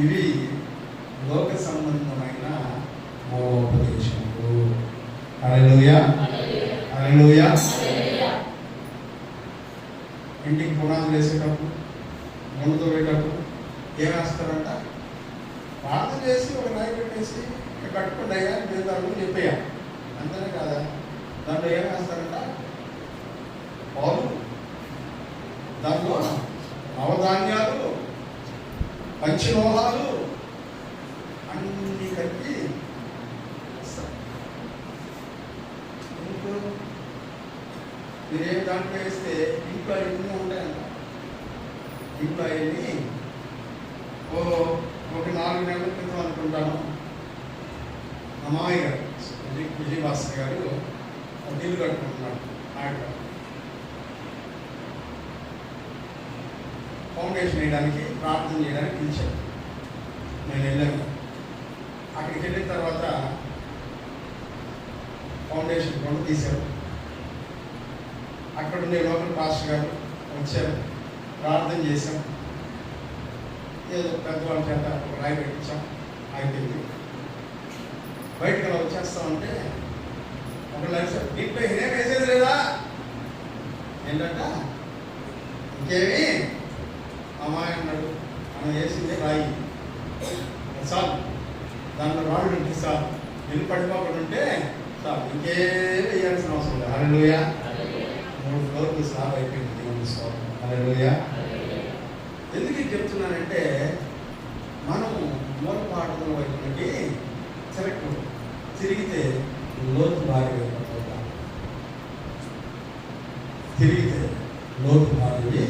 ఇవి లోక సంబంధమైన మోపదేశములు. హల్లెలూయా, హల్లెలూయా. ఇంటికి పునాదులు వేసేటప్పుడు, ముందుతో వేసేటప్పుడు ఏం వేస్తారంట? ప్రార్థన చేసి ఒక రాయి పెట్టేసి కట్టుకుంటే అయ్యా నేను తరపు చెప్పేయా, అంతేనే కాదా? దాంట్లో ఏం వేస్తారంట? పాలు, దాంట్లో నవధాన్యాలు, పంచలోహాలు అన్నీ కలిపి మీరేం దాంట్లో వేస్తే ఇంట్లో ఎన్ని ఉంటాయంట. ఇంట్లో అవన్నీ ఒక 4 నెలల క్రితం అనుకుంటాను మా మామయ్య గారు విజయభాస్కర్ గారు ఇల్లు కట్టుకుంటున్నాడు. ఆయన ఫౌండేషన్ వేయడానికి ప్రార్థన చేయడానికి పిలిచాడు. నేను వెళ్ళాను. అక్కడికి వెళ్ళిన తర్వాత ఫౌండేషన్ కొండ తీశారు. అక్కడ ఉండే లోకల్ పాస్టర్ గారు వచ్చారు, ప్రార్థన చేశాం. ఏదో పెద్దవాళ్ళ చేత ఒక రాయి పెట్టించాం, అయిపోయింది. బయటకు అలా వచ్చేస్తామంటే ఒకళ్ళు అడిచారు, దీంట్లో ఏం వేసేది లేదా ఏంటంట. ఇంకేమి అమ్మాయి అన్నాడు, మనం వేసింది రాయి చాలు, దాంట్లో రాళ్ళు ఉంటే చాలు, ఇల్లు పడిపోకుండా ఉంటే చాలు, ఇంకేమి వేయాల్సిన అవసరం లేదు. హల్లెలూయా. 3 ఫ్లోర్లు స్లాబ్ అయిపోయింది. దేవుని స్తోత్రం. హల్లెలూయా. ఎందుకు ఇది చెప్తున్నానంటే మనము మూలపాఠముల వైపుకి తిరిగితే లోతు బారి అయిపోతాం. తిరిగితే లోతు బారి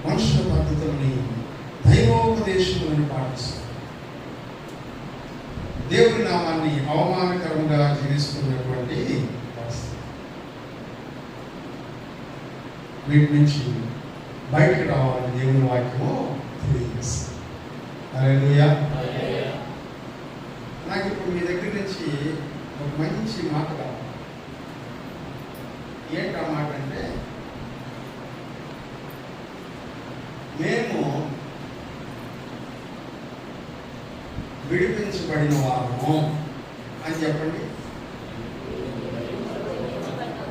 మనుషుల పద్ధతులని దైవోపదేశములను పాటిస్తాం. దేవుని నామాన్ని అవమానకరంగా జీవిస్తున్నటువంటి పరిస్థితి. వీటి నుంచి బయటకు రావాలని దేవుని వాక్యము తెలియజేస్తుంది. హల్లెలూయా. నాకు ఇప్పుడు మీ దగ్గర నుంచి ఒక మంచి మాట కావాలి. ఏంటి ఆ మాట అంటే, మేము విడిపించబడిన వారము అని చెప్పండి.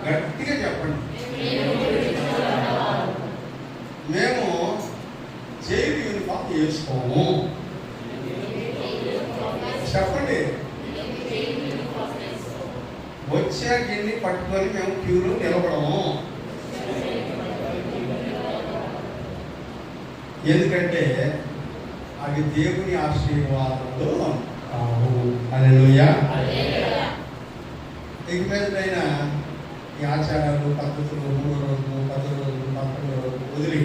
గట్టిగా చెప్పండి. మేము జైలు యూనిఫామ్ వేసుకోము. చెప్పండి. వచ్చే గిన్ని పట్టుకొని మేము క్యూలో నిలబడము. ఎందుకంటే అవి దేవుని ఆశీర్వాదాలు కావు. హల్లెలూయా. ఇక మీదటైనా ఈ ఆచారాలు, పద్ధతులు 3 రోజులు, 10 రోజులు, 11 రోజులు వదిలి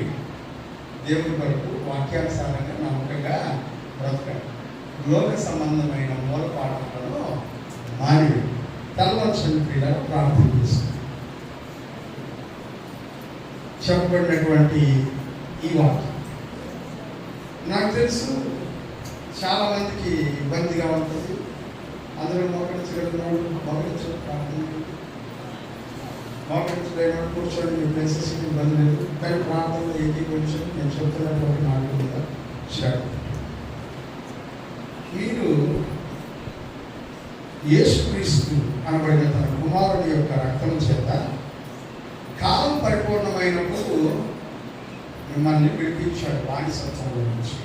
దేవుని వరకు వాక్యానుసారంగా నమ్మకంగా బ్రతకండి. లోక సంబంధమైన మూలపాఠాలను మాని తలవంచని క్రీడలు ప్రార్థన చేస్తుంది. చెప్పబడినటువంటి ఈ వాక్యం నాకు తెలుసు చాలా మందికి ఇబ్బందిగా ఉంటుంది. అందరూ మోకరించగలిగినాడు, మోకరించడం ప్రార్థన, మోకరించలేనాడు కూర్చోండి, మీ ప్లేసెస్ ఇబ్బంది లేదు. కానీ ప్రార్థనలో ఏకీకరించడం నేను చెప్తున్నటువంటి నాకు కూడా శ్రద్ధ. మీరు యేసుక్రీస్తు అనబడిన తన కుమారుడి యొక్క రక్తం చేత కాలం పరిపూర్ణమైనప్పుడు మిమ్మల్ని విడిపించాడు బానిసత్వంలో నుంచి,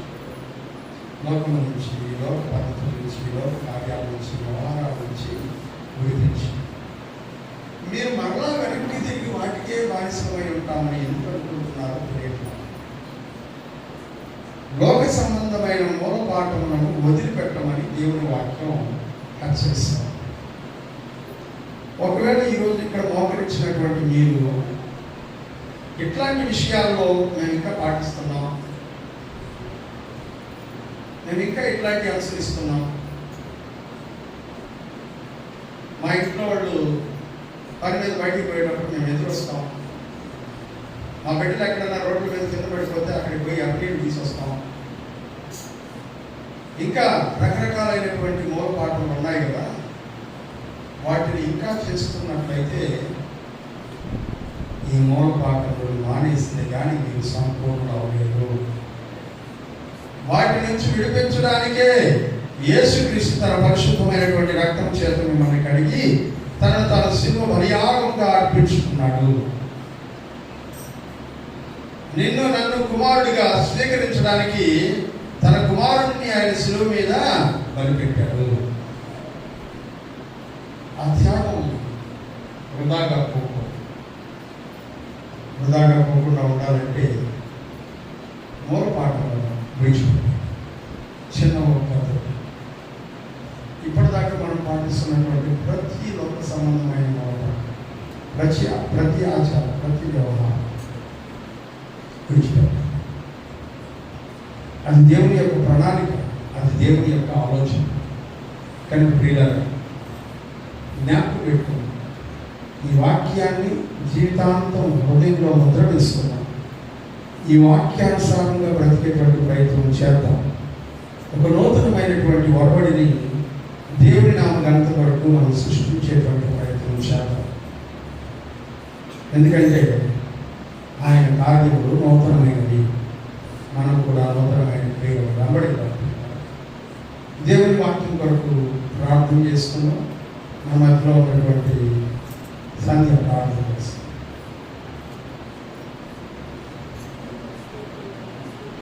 లోకం నుంచి, లోక పద్ధతుల నుంచి, లోక కార్యాల నుంచి, వ్యవహారాల నుంచి విడిపించి మీరు మరలా వెనక్కి తిరిగి వాటికే బానిసమై ఉంటామని ఎందుకు అనుకుంటున్నారో తెలియదు. లోక సంబంధమైన మూలపాఠములను వదిలిపెట్టమని దేవుని వాక్యం హెచ్చరిస్తాం. ఒకవేళ ఈరోజు ఇక్కడ మోకరించినటువంటి మీరు ఇట్లాంటి విషయాల్లో మేము ఇంకా పాటిస్తున్నాం, మేము ఇంకా ఇట్లాంటి అనుసరిస్తున్నాం, మా ఇంట్లో వాళ్ళు పని మీద బయటికి పోయేటప్పుడు మేము ఎదురొస్తాం, మా బిడ్డలు ఎక్కడన్నా రోడ్ల మీద కింద పడిపోతే అక్కడికి పోయి అప్డేట్ తీసుకొస్తాం, ఇంకా రకరకాలైనటువంటి మూలపాఠాలు ఉన్నాయి కదా, వాటిని ఇంకా చేస్తున్నట్లయితే ఈ మూలపాఠాలు మానేస్తే కానీ మీరు సంపూర్ణ అవ్వలేదు. వాటి నుంచి విడిపించడానికే యేసుక్రీస్తు తన పరిశుద్ధమైనటువంటి రక్తం చేత మిమ్మల్ని కడిగి తనను తన శిలువ బలియాగంగా అర్పించుకున్నాడు. నిన్ను నన్ను కుమారుడిగా స్వీకరించడానికి తన కుమారుడిని ఆయన శిలువ మీద బలిపెట్టాడు. ఆ త్యాగం వృధాగా పోకుండా ఉండాలంటే మూలపాఠాలను విడిచిపెట్టాలి. చిన్న పద్ధతి ఇప్పటిదాకా మనం పాటిస్తున్నటువంటి ప్రతి లోక సంబంధమైన మూలపాఠం, ప్రతి ఆచారం, ప్రతి వ్యవహారం విడిచిపెట్టాలి. అది దేవుని యొక్క ప్రణాళిక, అది దేవుని యొక్క ఆలోచన. కానీ ప్రియులారా, జ్ఞాపకం పెట్టుకున్నాం, ఈ వాక్యాన్ని జీవితాంతం హృదయంలో ముద్ర వేసుకున్నాం. ఈ వాక్యానుసారంగా బ్రతికేటువంటి ప్రయత్నం చేద్దాం. ఒక నూతనమైనటువంటి ఒరవడిని దేవుని నామ ఘనత వరకు మనం సృష్టించేటువంటి ప్రయత్నం చేద్దాం. ఎందుకంటే ఆయన కార్యములు నూతనమైనవి, మనం కూడా నూతనమైన క్రియలు వెంబడిద్దాం. దేవుని వాక్యం కొరకు ప్రార్థన చేసుకుందాం. మన మధ్యలో ఉన్నటువంటి